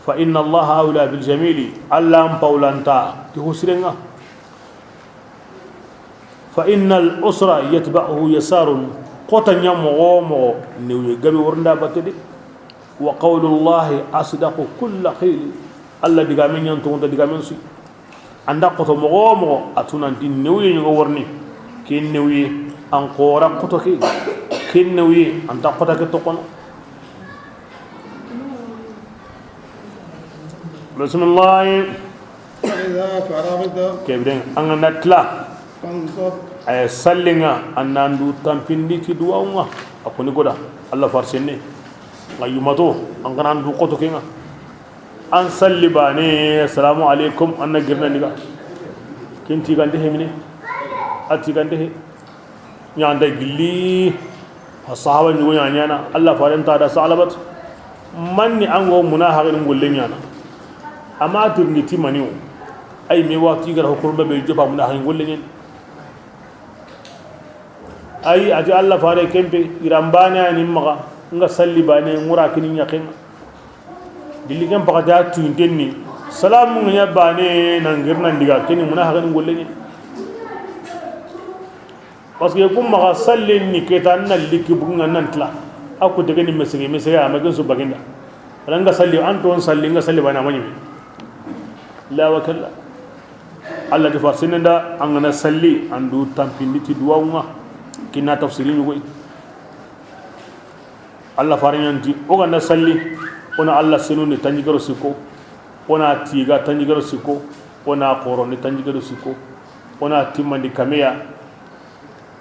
A: fa inna Allah aula bil jamili Allah paulanta ti husrenga فإن الأسرة يتبعه يسار قطن يمغومو نوي قبي ورندا بتدي وقول الله أصدق كل قيل الله دقامين ينتون دقامين سي عندك قطن مغومو أتونا دي نوي يغورني كين نوي أنقورا قطكي كين نوي عندك قطكي تقون بسم الله
B: فإذا فرغت
A: كبرين أنا نتلا
B: فانصب
A: ay sallinga annandu tampindi ki duwaunga akoni goda Allah farsenne ngayumato an kana andu qoto kinga an salli bane assalamu alaikum anna girna niga kinti gande hemine atigande nyanda gilli sahaba ni wonya nyana Allah faran ta da salabat manni ango munaharin gullenya na amma turniti maniu ay me wati gar hukurba be jofa munaharin gullenya ay ati Allah fare kempe irambana ni maga nga salli bane ngura kini yakin dilli gam pakata tuntenni salamu nya bane nangirna ndiga kini munaharin gullenya parce que kum maga salli ni ketan na liki bunga nantla aku de ni mesege amagen su baginda ranga salli anton salli nga salli bana mani la wakalla Allah di farsinda angana salli andu tampinditi duwaunga kina tafsirin yugo Allah farinyanti o ganda salli ona Allah senuni tanjigaro siko ona tiga tanjigaro siko ona qoroni tanjigaro siko ona timandi kameya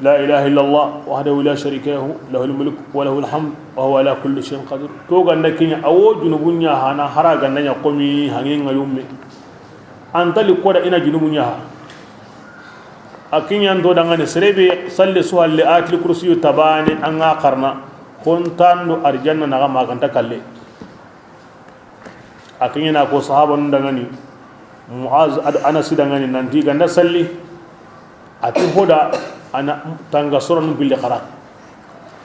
A: لا إله إلا الله وحده لا شريك له له الملك وله الحمد وهو على كل شيء قدير توغا نكينيا أو جنوبنيا هانا هراغا نيا قومي هنين يومي أنت لقوة إنا جنوبنيا أكينيا أنتو دعاني سربي صلي سؤال لآتل كرسي تباني أنغا قرنا كنتان أرجانا نغا ما كنت كالي أكينيا ناكو صحابة دعاني معاذ أنا سيدعاني ننتي غندا سلي أتي هودا ana tanga suran bil qara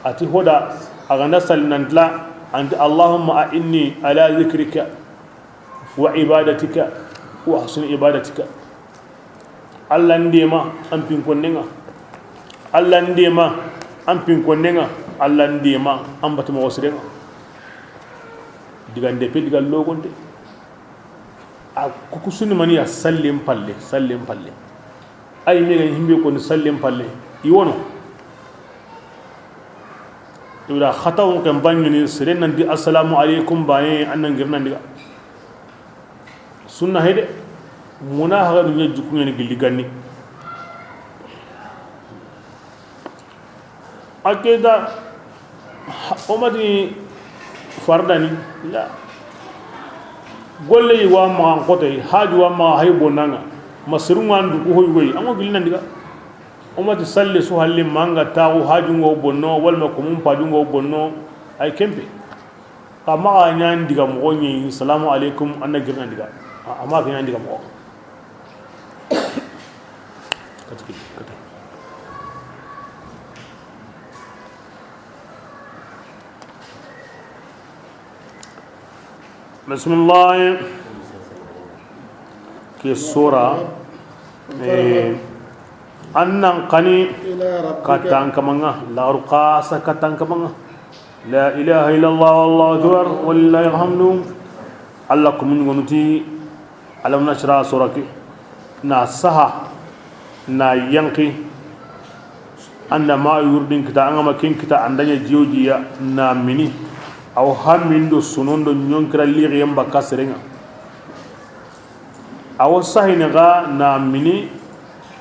A: ati hoda aganda salnantla anti allahumma inni ala dhikrika wa ibadatika wa husn ibadatika allah ndema ampin konnenga allah ndema ampin konnenga allah ndema ambata mo wasrenga digande pe digal logonde a kukusuni mani ya sallim palle ay mi himbe ko ni sallim palle iwono ira khataw kan bangini seren nan di assalamu alaikum baye annan girnan diga sunna hede muna haga dunya jukku ni gilli ganni akeda omadi fardani la golle wa ma kote haaju wa ma hay bonanga masrungan du ko hoy amo gilnan diga umati salli su halli manga tawu hajungo bonno walma ko mum pajungo bonno ay kempe kama nyan diga mo nyi assalamu alaikum anna girna diga amma ko nyan diga mo bismillah ke sura annan qani katan kamanga la ruqasa katan kamanga la ilaha illallah wallahu akbar wallahi alhamdu allakum ngonuti alam nashra suraki na saha na yanki anda ma yurdin kita angama kin kita andanya jiojiya na mini aw hamindo sunondo nyonkra liri yamba kasrenga aw sahinaga na mini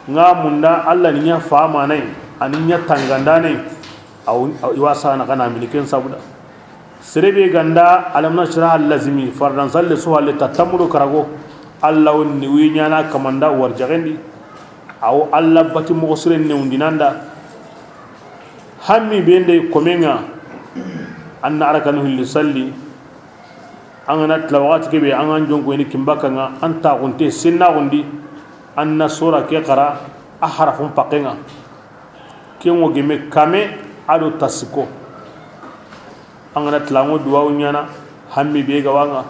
A: nga munda Allah ni nya fama nai ani nya tanganda nai aw iwasa na kana mini ken sabuda serebe ganda alam nashra allazimi fardan salli su hal tatamuru karago Allah wonni winya na kamanda warjagendi aw Allah bati mughsirin ne undinanda hammi bende komenga anna arakanu li salli angana tlawat kebe angan jongo ni kimbaka nga anta gunte sinna gundi anna sura ke qara ahrafun paqenga kengo geme kame ado tasiko angana tlango duwa unyana hammi be gawanga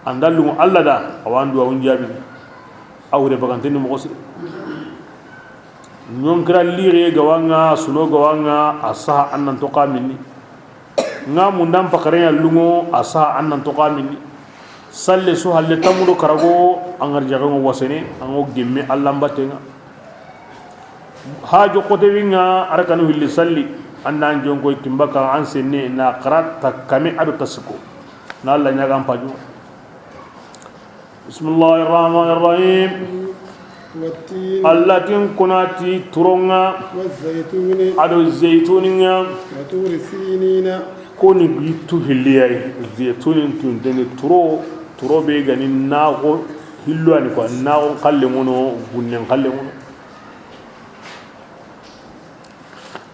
A: andalu Allah da awan duwa unjabi awre baganteni mo gosi nyon kra lire gawanga suno gawanga asa annan to qamini ngamu ndam pakarenya lungo asa annan to qamini salle su halle tamudo karago angar jagango wasene ango gemme Allah mbatenga hajo kote winga arakanu hilli salli annan jongo kimbaka ansenne na qarat takame adu tasiko na Allah nyaga ampaju bismillahir rahmanir rahim allatin kunati turonga
B: والزيتون
A: ado zeytuninga
B: وطور سينين
A: koni gitu hiliyai zeytunin tun deni turo be gani nago hillo ani ko nago kalle ngono gunnen kalle ngono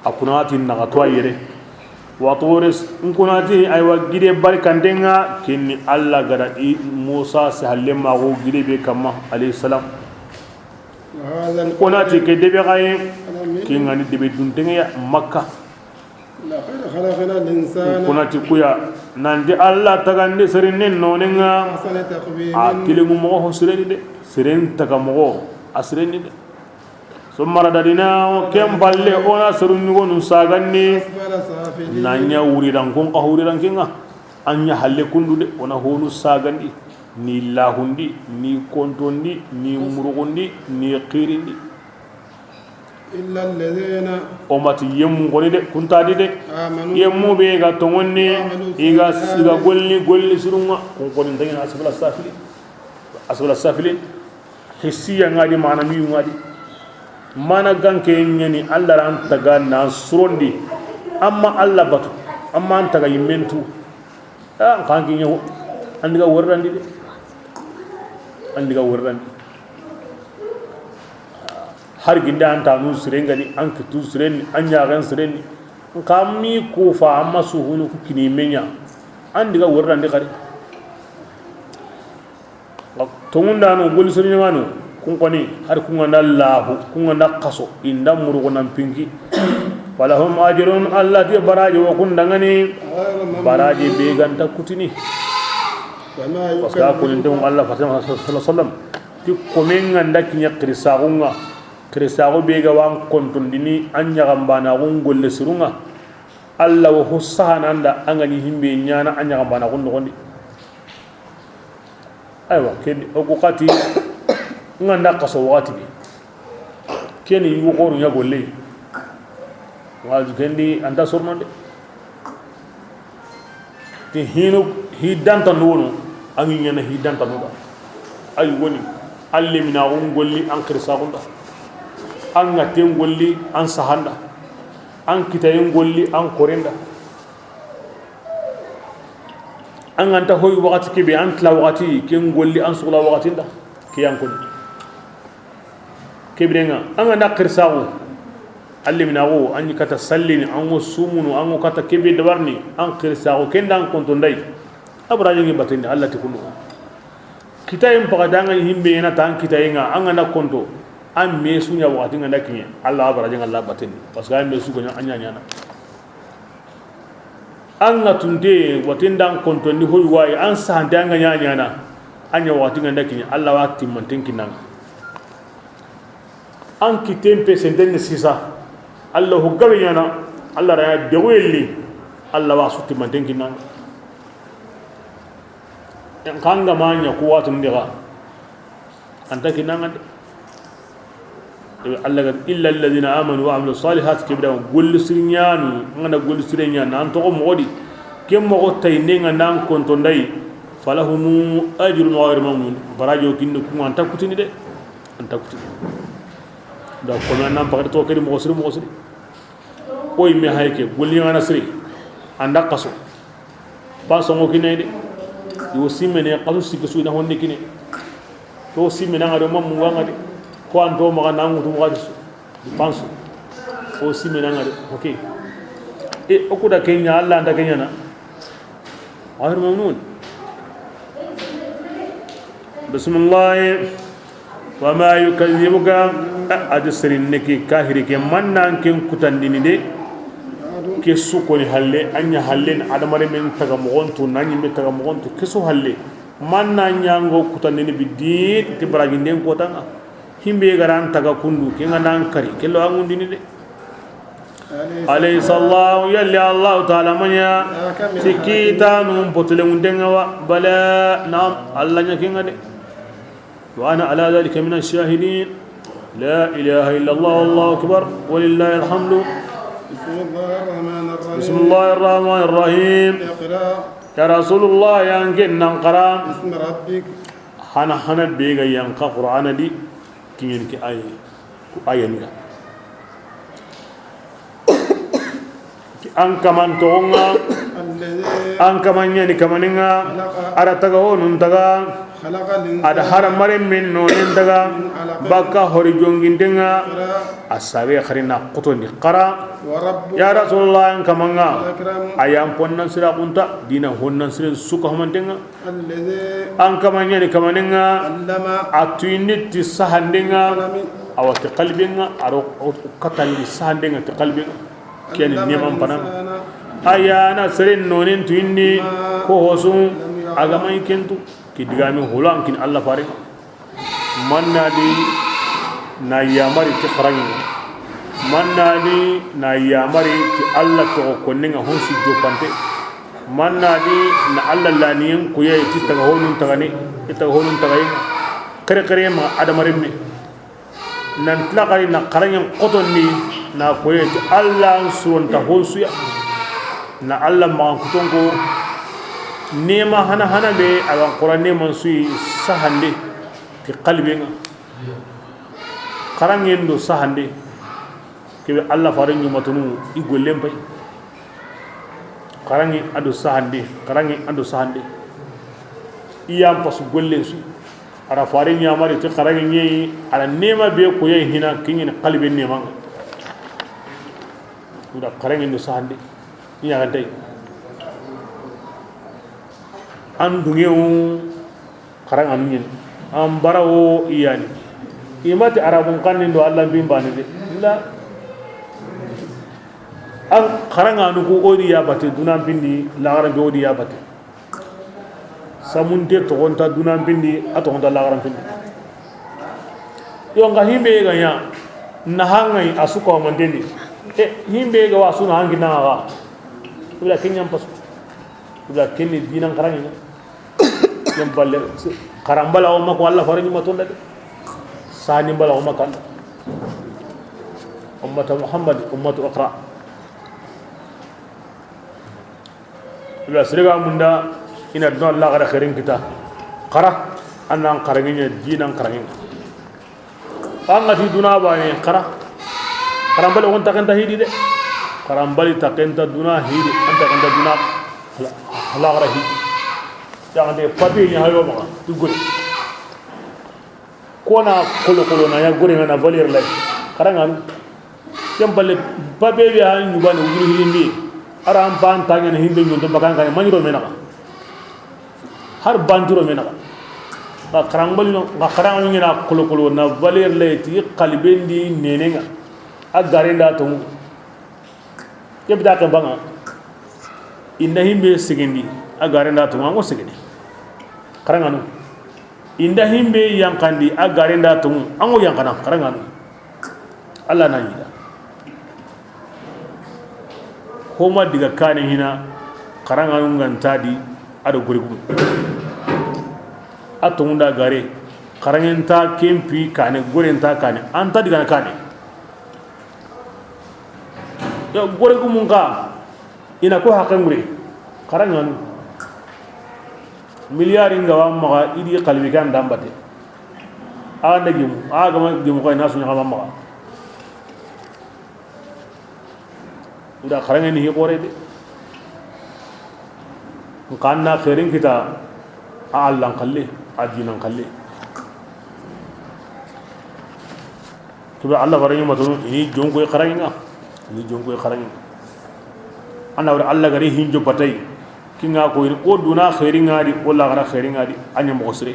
A: akunati nagatwa yere waturis nkunati aywa gide barkandenga kinni alla gada Musa sahallema go gide be kama alayhi salam kunati ke debe gaye kingani debe duntenga ya Makka kunati kuya nandi alla tagandi serinen nonenga a kilimu mo sereni de seren taga mo asreni de summa radadina kem balle ona serunni wonu saganni nanya wuriran kon ka wuriran kinga anya halle kundude ona honu sagandi ni lahundi ni kontondi ni murugundi ni qirindi
B: illa alladhina
A: omati yemmu goni de kuntadi de yemmu be ga tongonni iga golli surunga kon konin tangina asbala safili hissiya ngadi mana mi ngadi mana ganke nyani Allah ran taga na surondi amma Allah batu amma an taga yimentu kanki nyawo andiga worrandi de andiga worrandi har ginda anta nu sirengani an kitu sirenni anya gan sirenni kammi ko fa amma suhunu ku kini menya andiga worrandi kare tongunda no gol sirenni ngano kun koni har kun ngana lahu kun ngana qaso inda murugo nan pingi walahum ajrun allati baraji wa kun dangani baraji be ganta kutini paska kun ndum Allah sallallahu alaihi wasallam ti komen nganda kinya krisago be ga wan kontundini anya gambana gon golle surunga Allah wa husana anda angani himbe nyana anya gambana gon gondi aywa kedi ogukati nganda qaso wati keni yugoru nya golle wal kendi anda sornande te hinu hidanta nuno angi nyana hidanta nuda ay woni alle mina gon golli an krisago nda an ngaten golli an sahanda an kitayen golli an korenda an anta hoy wakati kebe an tla wakati ken golli an sugla wakati nda kiyan ko kebrenga an anda kirsawo allimnawo an kata sallini an sumunu an kata kebe dabarni an kirsawo kendan kontondai abraje ngi batinde Allah te kulu kitayen pagadanga himbe yana tan kitayenga an anda konto an me sunya wakati nganda kinye Allah abraje Allah batinde parce que an me su gonya anya nyana an ngatunde watindan kontondi hoy way an sandanga nyana anya wakati nganda kinye Allah wakati mantinkinan an kitempe senden sisa Allah hu gabe yana Allah ra deweli Allah wa sutti mantinkinan en kanga manya ko watun diga anta kinanga Allah illa alladhina amanu wa amilus salihati kibda gol sirnyanu ngana gol sirnyana an to modi kem mo tay nenga nan konto ndai falahum ajrun ghayr mamnun barajo kinno ku anta kutini de anta kutini da ko nan pakati to kedi mo sir oy me hayke golli ngana siri anda qaso ba so mo kinay de yo simene qaso sikisu na honni kine to simene ngado mamu ngade ko anto ma nangu to ngadi panso o simene ngade okay e okuda kenya Allah anda kenya na غير ممنون بسم الله وما يكذبك أدسر النكي كاهرك من نانكين كتندين دي كسو كوني هالي أني هالين عدمري من تغمغونتو ناني من تغمغونتو كسو هالي من نانيانغو كتندين بدين تبراجين دين كوتانا هم بيغران تغا كندو كينا نانكري كلو أنغون دين دي أليس الله يلي الله تعالى من يا سكيتا نوم بطلون دنوا بلا نعم الله نكين دي وأنا على ذلك من الشاهدين لا إله إلا الله والله أكبر ولله الحمد بسم الله الرحمن الرحيم يا رسول الله ينقل ننقرا
B: بسم ربك
A: حنا بيغا ينقى قرآن دي كينك آية نيغا an kaman tonga an kaman yani kamaninga ara taga honun taga
B: خلق
A: ada
B: الإنسان
A: haramare min nonen daga baka hori jongindenga asabe kharina qotondi qara
B: وربك
A: ya rasulullah kamanga
B: الأكرم
A: ayam ponnan sira kunta dina honnan sira suka hamandenga
B: الذي
A: an kamanya ni kamanenga
B: علم
A: atuini ti sahandenga
B: بالقلم
A: awati qalbinga aro katali sahandenga ti qalbinga kiyani neman panan ayana seren nonen tuinni ko hosu agamai kentu kidigami hulan kin Allah faring mannadi na yamari ti kharangi mannadi na yamari ti Allah to konninga honsi jopante mannadi na Allah laniyen kuye ti taga honun tagani ita honun tagayi kare kare ma adamarimmi nan tlaqari na kharangi qotonni na kuye ti Allah suronta honsuya na Allah ma kutongo nema hana hana be agan qur'an neman sui sahande ti qalbinga karangendo sahande kebe Allah farin yumatunu igollem pay karangi adu sahande iyam pas gollen su ara farin yamari ti karangi nyi ara nema be ko yen hina kingina qalbin neman uda karangendo sahande iya gantai an dungewu karang anu nyen an barawo iyani imati arabun kanin do Allah bin bani de la an karang anu ko odi ya bate dunan bindi lagaran be odi ya bate samunte to gonta dunan bindi atonda lagaran bindi yo nga himbe ga ya na hangai asuko mandeli himbe ga wasu na hangi na ga ula kenyam pas ula kenni dinan karang ni yang balle karambala o mako Allah farani matonda de sani bala o makan ummatu Muhammad ummatu Iqra ila sirga munda ina do Allah gara khairin kita qara annan qaranginya dinan qarangin anga fi duna bani qara karambala on takanta hidi de karambali takanta duna hidi anta kanta duna Allah gara hidi jangan de papi ni hayo ma tu gori kona kolo na ya gori na valir lay karangan yang balle papi bi ha ñu bani wuri himbi ara am ban tanya na himbe ñu do bakan kan maniro menaka har banduro menaka ka karambali no ka karangan ni na kolo na valir lay ti qalbendi nenenga agarenda to yebda kan banga inda himbe sigindi agarenda to ngo sigindi karanganu inda himbe yankandi agarenda to ango yankana karanganu Allah na yida homa diga kane hina karanganu ngantadi ado gurigu atunda gare karangenta kempi kane gorenta kane anta diga kane ya gurigu munga ina ko hakangure karanganu miliyarin gawa maga idi qalbi kan dambate anda gimu agama gimu ko nasu nyama maga udah karangani hi qore de kanna khairin kita Allah qalle adinan qalle tuba Allah barani matunu ini jongo qaranginga ni jongo qaranginga ana wala Allah gari hinjo batay kinga ko iri ko duna khairin ngadi wala gara khairin ngadi anya mo sire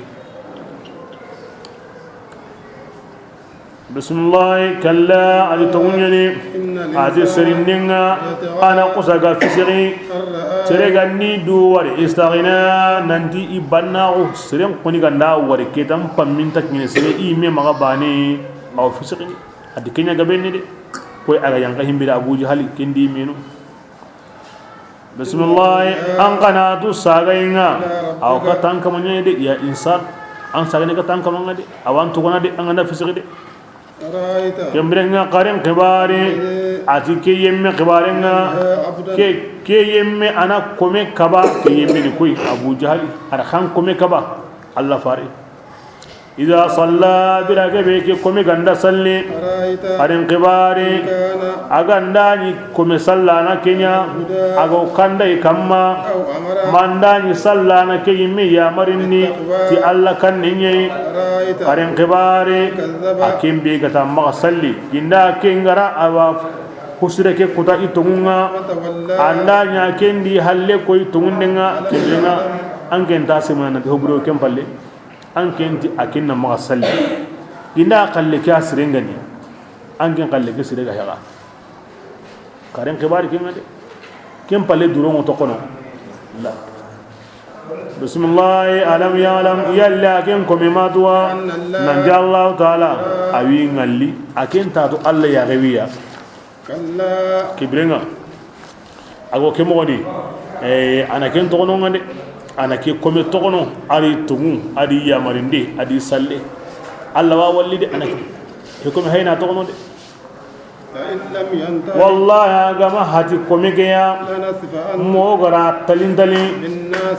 A: bismillah kalla ali tawnyani adi serinninga ana qusaga fisiri terega ni du wari istaghina nanti ibanna sirin koni ganda wari ketam paminta kini sire ime maga bani aw fisiri adi kenya gabenni de koy aga yanka himbira abuji hali kendi menu bismillah an qanatu sagainga aw ka tankamanya de ya insan an sagane ka tankamanga de awan to gona de an anda fisiri de kembrenga qarin qibari ati ke yemme qibarenga ke yemme ana kome kaba ke yemme ni koy abu jahal ara khan kome kaba Allah fari إذا صلى بلاك بيك كم غندا صلي أرين قباري أغنداني كم صلى نكينيا أغو كندي كما مانداني صلى نكيمي يا مرني تي الله كنني أرين قباري أكيم بيك تما صلي إندا كينغرا أوا kusure ke kuta itunga anda nya kendi halle koy tungunga kebenga anken tasimana do bro kem palle anken ti akinna ma salli inda qalle ka sirengani anken qalle ke sirega yaga karen khibari kengade kem palle duro to kono la bismillah alam ya alam yalla ken ko ma duwa nanja allah taala awi ngalli aken ta to allah ya gawiya kibrenga ago ke mogodi ana ken tokono ngande ana ke kome tokono ari tungu ari yamarinde adi salle alla wa wallide ana ke kome hayna tokono de wallahi agama hati kome ke ya mogara talindali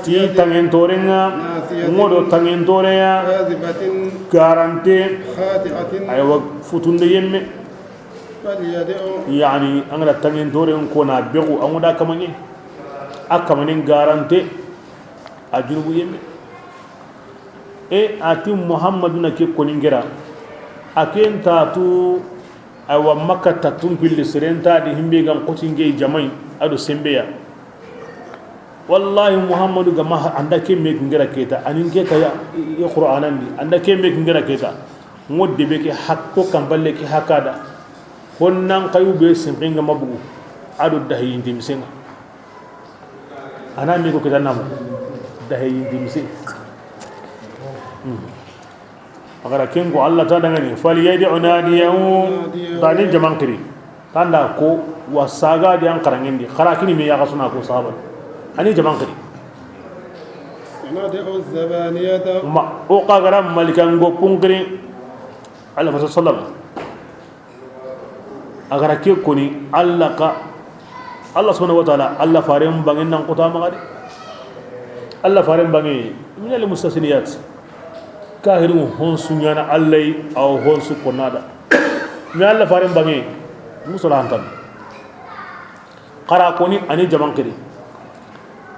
A: ti tangen torenga modo tangen toreya garante aywa futunde yemme يعني أنا تانين دورين كونا بيعو أنا دا كماني أكمانين غارانتي أجنبو يمي أتي محمد نكيب كونين غيرا أكين تاتو أو مكة تاتون بيل سرنتا دي همبي غام قوتين جي جمعي أدو سمبيا والله محمد غما عندك ميك غيرا كيتا أنين كيتا يا قرآن دي عندك ميك غيرا كيتا مود دي بيكي حقو كمبالي كي حقادا honnan kayu be simpinga mabugu adu dahi indimsenga ana mi ko kitanam dahi indimse agara kengo allah ta dangani fali yad'u nadiyahu tani jaman kiri tanda ko wasaga di an karangindi kharakini me ya kasuna ko sahaba ani jaman kiri
B: sanadi'u zabaniyata
A: ma o qagara malikan go pungri allah sallallahu agara ke koni Allah ka Allah subhanahu wa ta'ala Allah farim bangin nan kota magadi Allah farim bangi min al mustasniyat kahiru hon sunyana Allah aw hon su konada mi Allah farim bangi musulantan qara koni ani jaman kiri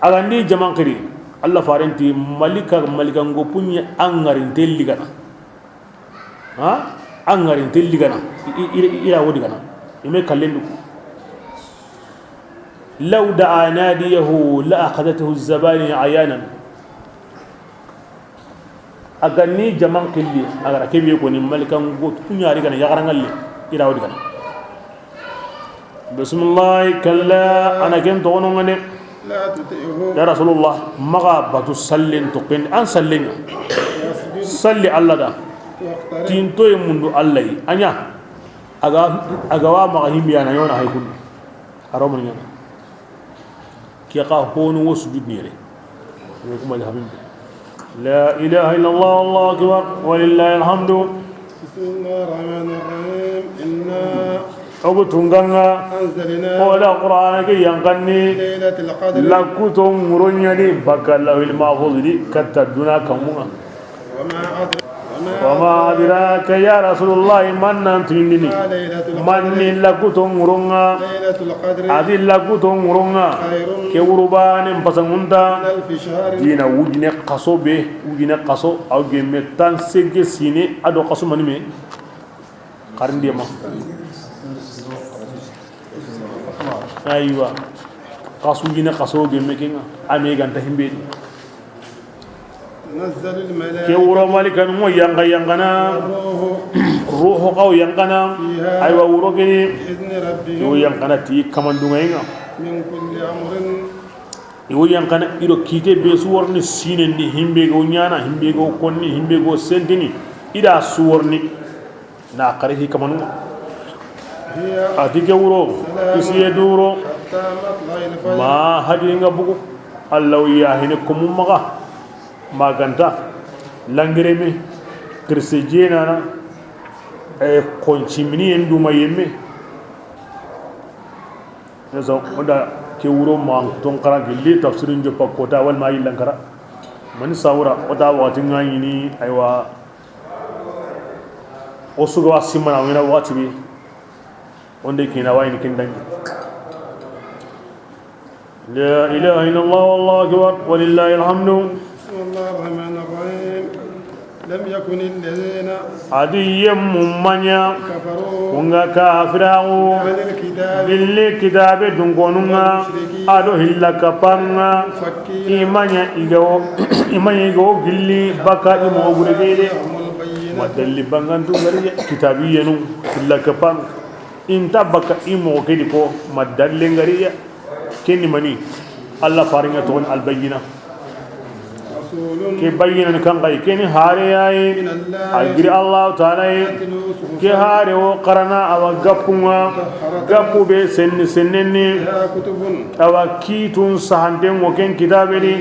A: agandi jaman kiri Allah farinti malika ngo punya angarin telligana ha angarin telligana ira wodi kana يمي كلندو لو دعا ناديه لأخذته الزباني عيانا أغني جمان كلي أغرى كيف يكون ملكا نقول كن ياري كان يغرن اللي إلى ودي كان بسم الله كلا أنا كنت أغنى يا رسول الله مغابة سلين تقين أن سلين سلي الله دا تينتو يمندو الله أنيا agawa magahim yana yona haykun aromun yana ki qa honu wasjud nire kuma da habib la ilaha illa allah allahu akbar walillahi alhamdu
B: bismillahir rahmanir rahim inna
A: ogutunganga
B: anzalna
A: wala qur'ana ki yanqanni
B: laylatul qadr
A: lakutum murunyani bakallahu almahfuz kataduna kamunga وما أدراك يا رسول الله من ننتيني من لكتم مرونغا أدي لكتم مرونغا كوربان بسنغنتا دينا وجنة قصو به وجنة قصو أو جمتان سجى سيني أدو قصو مني مي قارن دي ما أيوة قصو جنة قصو جمكينا أميغان تهمبي
B: نزل الملائكة
A: كورا مالكا مو ينغنا روح قو ينغنا أيوة وروكني
B: بإذن ربهم
A: يو ينغنا تي كمان دوغينا
B: من كل أمر
A: يو ينغنا إلو كيتي بسورني سينن دي همبيغو نيانا همبيغو كوني همبيغو سنتيني إدا سورني ناقره كمان أتي كورو كسي دورو
B: حتى مطلع الفجر
A: ما هدينغا بوكو الله ياهنكم مغا maganta langireme kirsejena na konchimini enduma yemme nesa oda ke wuro man ton kara gilli tafsirin jo pakota wal ma yilan kara man sawra oda wati ngani ni aywa osugo asimana wina wati bi onde kina wayni kindangi la ilaha illallah wallahu akbar walillahi alhamdu
B: بسم الله الرحمن الرحيم لم يكن الذين
A: adiyem mumanya
B: كفروا
A: kunga kafiragu
B: من الكتاب
A: billi kitabe dungonunga ado hilla kapanga imanya igo gilli baka imo gurgede
B: هم البينات
A: madalli bangantu ngariya kitabiyenu hilla kapang inta baka imo kedi ko madalle ngariya kenni mani alla faringa ton albayina
B: رسول
A: ke bayyana kan kai keni hare yayi agri Allah ta'ala ke hare o qarana awa gapu be senneni
B: فيها كتب
A: awa kitun sahanden wo ken kitabeni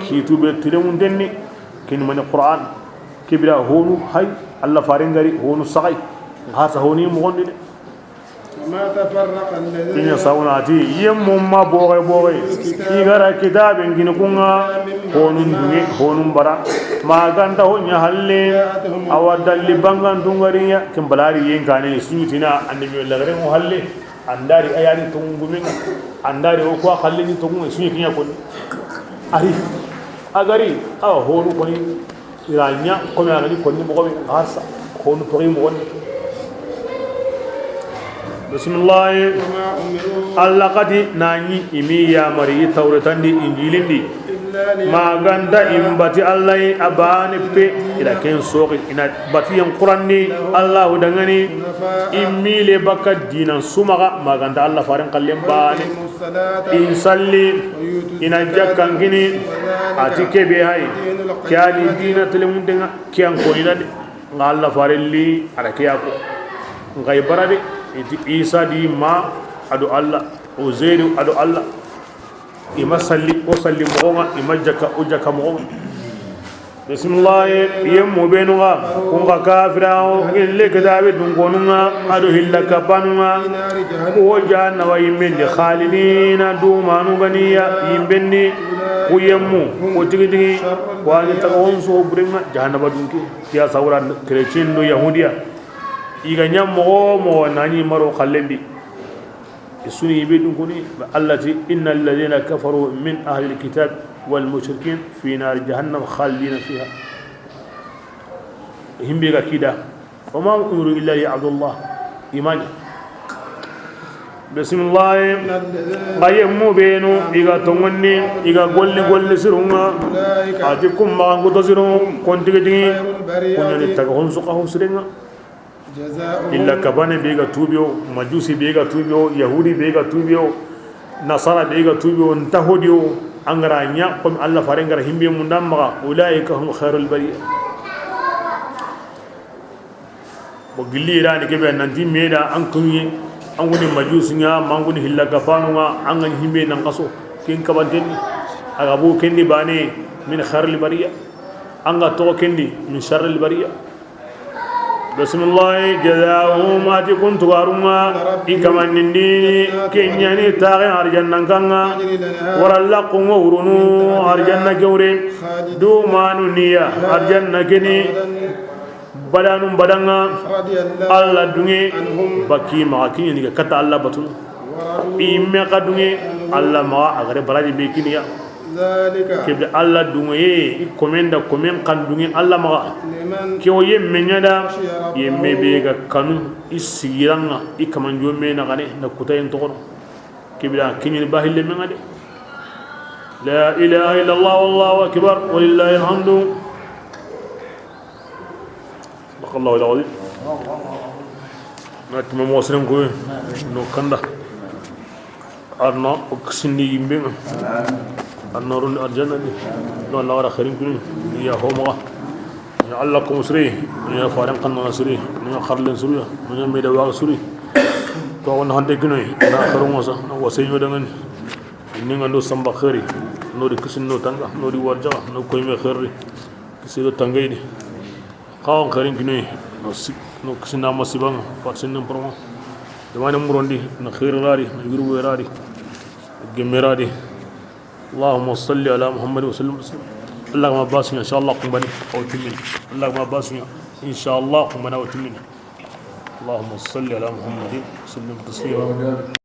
A: kitu be tiremun denni ken man Qur'an kibra honu hay Allah faringari honu sagai hasa honi mo gondi
B: وما تفرق الذين
A: kinya sawnati yemmo ma boge igara kitaben gin kunga honun bara maganda honya halle awadalli bangan dungariya kimbalari yen kanene sunyutina annabi lagare mo halle andari ayani tungumin andari o ko halle ni tungu sunyikinya ko ari agari aw honu ko ni iranya ko na ngani ko ni mo ko hasa honu to mo bismillah
B: وما أمروا
A: Allah kati nani imi ya mari tauratandi injilindi
B: إلا
A: maganda imbati Allah abani pe ila ken soki ina bati yang Qur'ani Allah dangani immi le baka dinan sumaga maganda Allah faran kallem bani
B: الصلاة
A: insalli ina jakkan gini atike be hay kyali dina telemundenga kyan ko ina de Allah farelli ada kiyako ngai barade iti Isa di ma adu Allah Uzairu adu Allah ima salli o salli mogonga ima jaka o jaka mogonga bismillah yemmo benuga kunga kafirao ille kitabe dungonunga adu hilla kapanunga o janna wa yimendi khalidina dumanu ganiya yimbenni ku yemmu o tigitigi wani tagawon so burenga jahannaba dunki ya sawra chrétien do yahudiya iga nyammo nani maro khallendi isuni bidun kuni allati innal ladina kafaru min ahli alkitab wal mushrikin fi nar jahannam khalidina fiha himbe ga kida wama umru illa ya abdullah imani bismillah qaymu benu iga tongonni iga golli sirunga atikum ma ngudo siru kontigidi kunyani tagahon suqahu sirenga illa kabane bega tubio majusi bega tubio yahudi bega tubio nasara bega tubio ntahodio angaranya kom alla farengara himbe mundamma ulaika hum khairul bariya bo gilli rani kebe nanti meda an kunyi an woni majusi nya manguni hilla kafanu an an himbe nan kaso kin kabanteni aga bu kendi bane min khairul bariya anga to kendi min sharril bariya bismillah jazaahum ati kuntu garunga ikaman nindi kenyani taqi arjanna kanga warallaqu urunu arjanna jawre du manu niya arjanna kini badanum badanga alla dunge baki ma kini ni kata alla batun imme kadunge alla ma agare baraji be kiniya kebe alla dunge komenda komen kan dunge alla ma ke o yemme nyada yemme be ga kanu isiranga ikaman jomme na gane na kutayen to kibira kinyi bahille men ade la ilaha illa allah wallahu akbar walillahi alhamdu baqallahu alazim nat mo mosren ko no kanda arna oksini yimbe النار الجنة لا لا ولا خيرين كلهم يا هم يعلقكم سري يا فارن قنا سري يا خرلن سري يا ميدا واغ سري تو ون هانده كنوي نا خرون وسا وسيو دغن إني عندو سامبا خيري نوري كسين نو تانغا نوري ورجا نو كويمه خيري كسيدو تانغاي دي خاون خيرين كنوي نو كسين نام سيبان فاتسين نمبرو دمانه مروندي نا خير راري نا يرو راري جميرادي اللهم صل على محمد وسلم اللهم باسنا ان شاء الله قم بني او تمن اللهم باسنا ان شاء الله قم بنا وتمن اللهم صل على محمد وسلم تسليما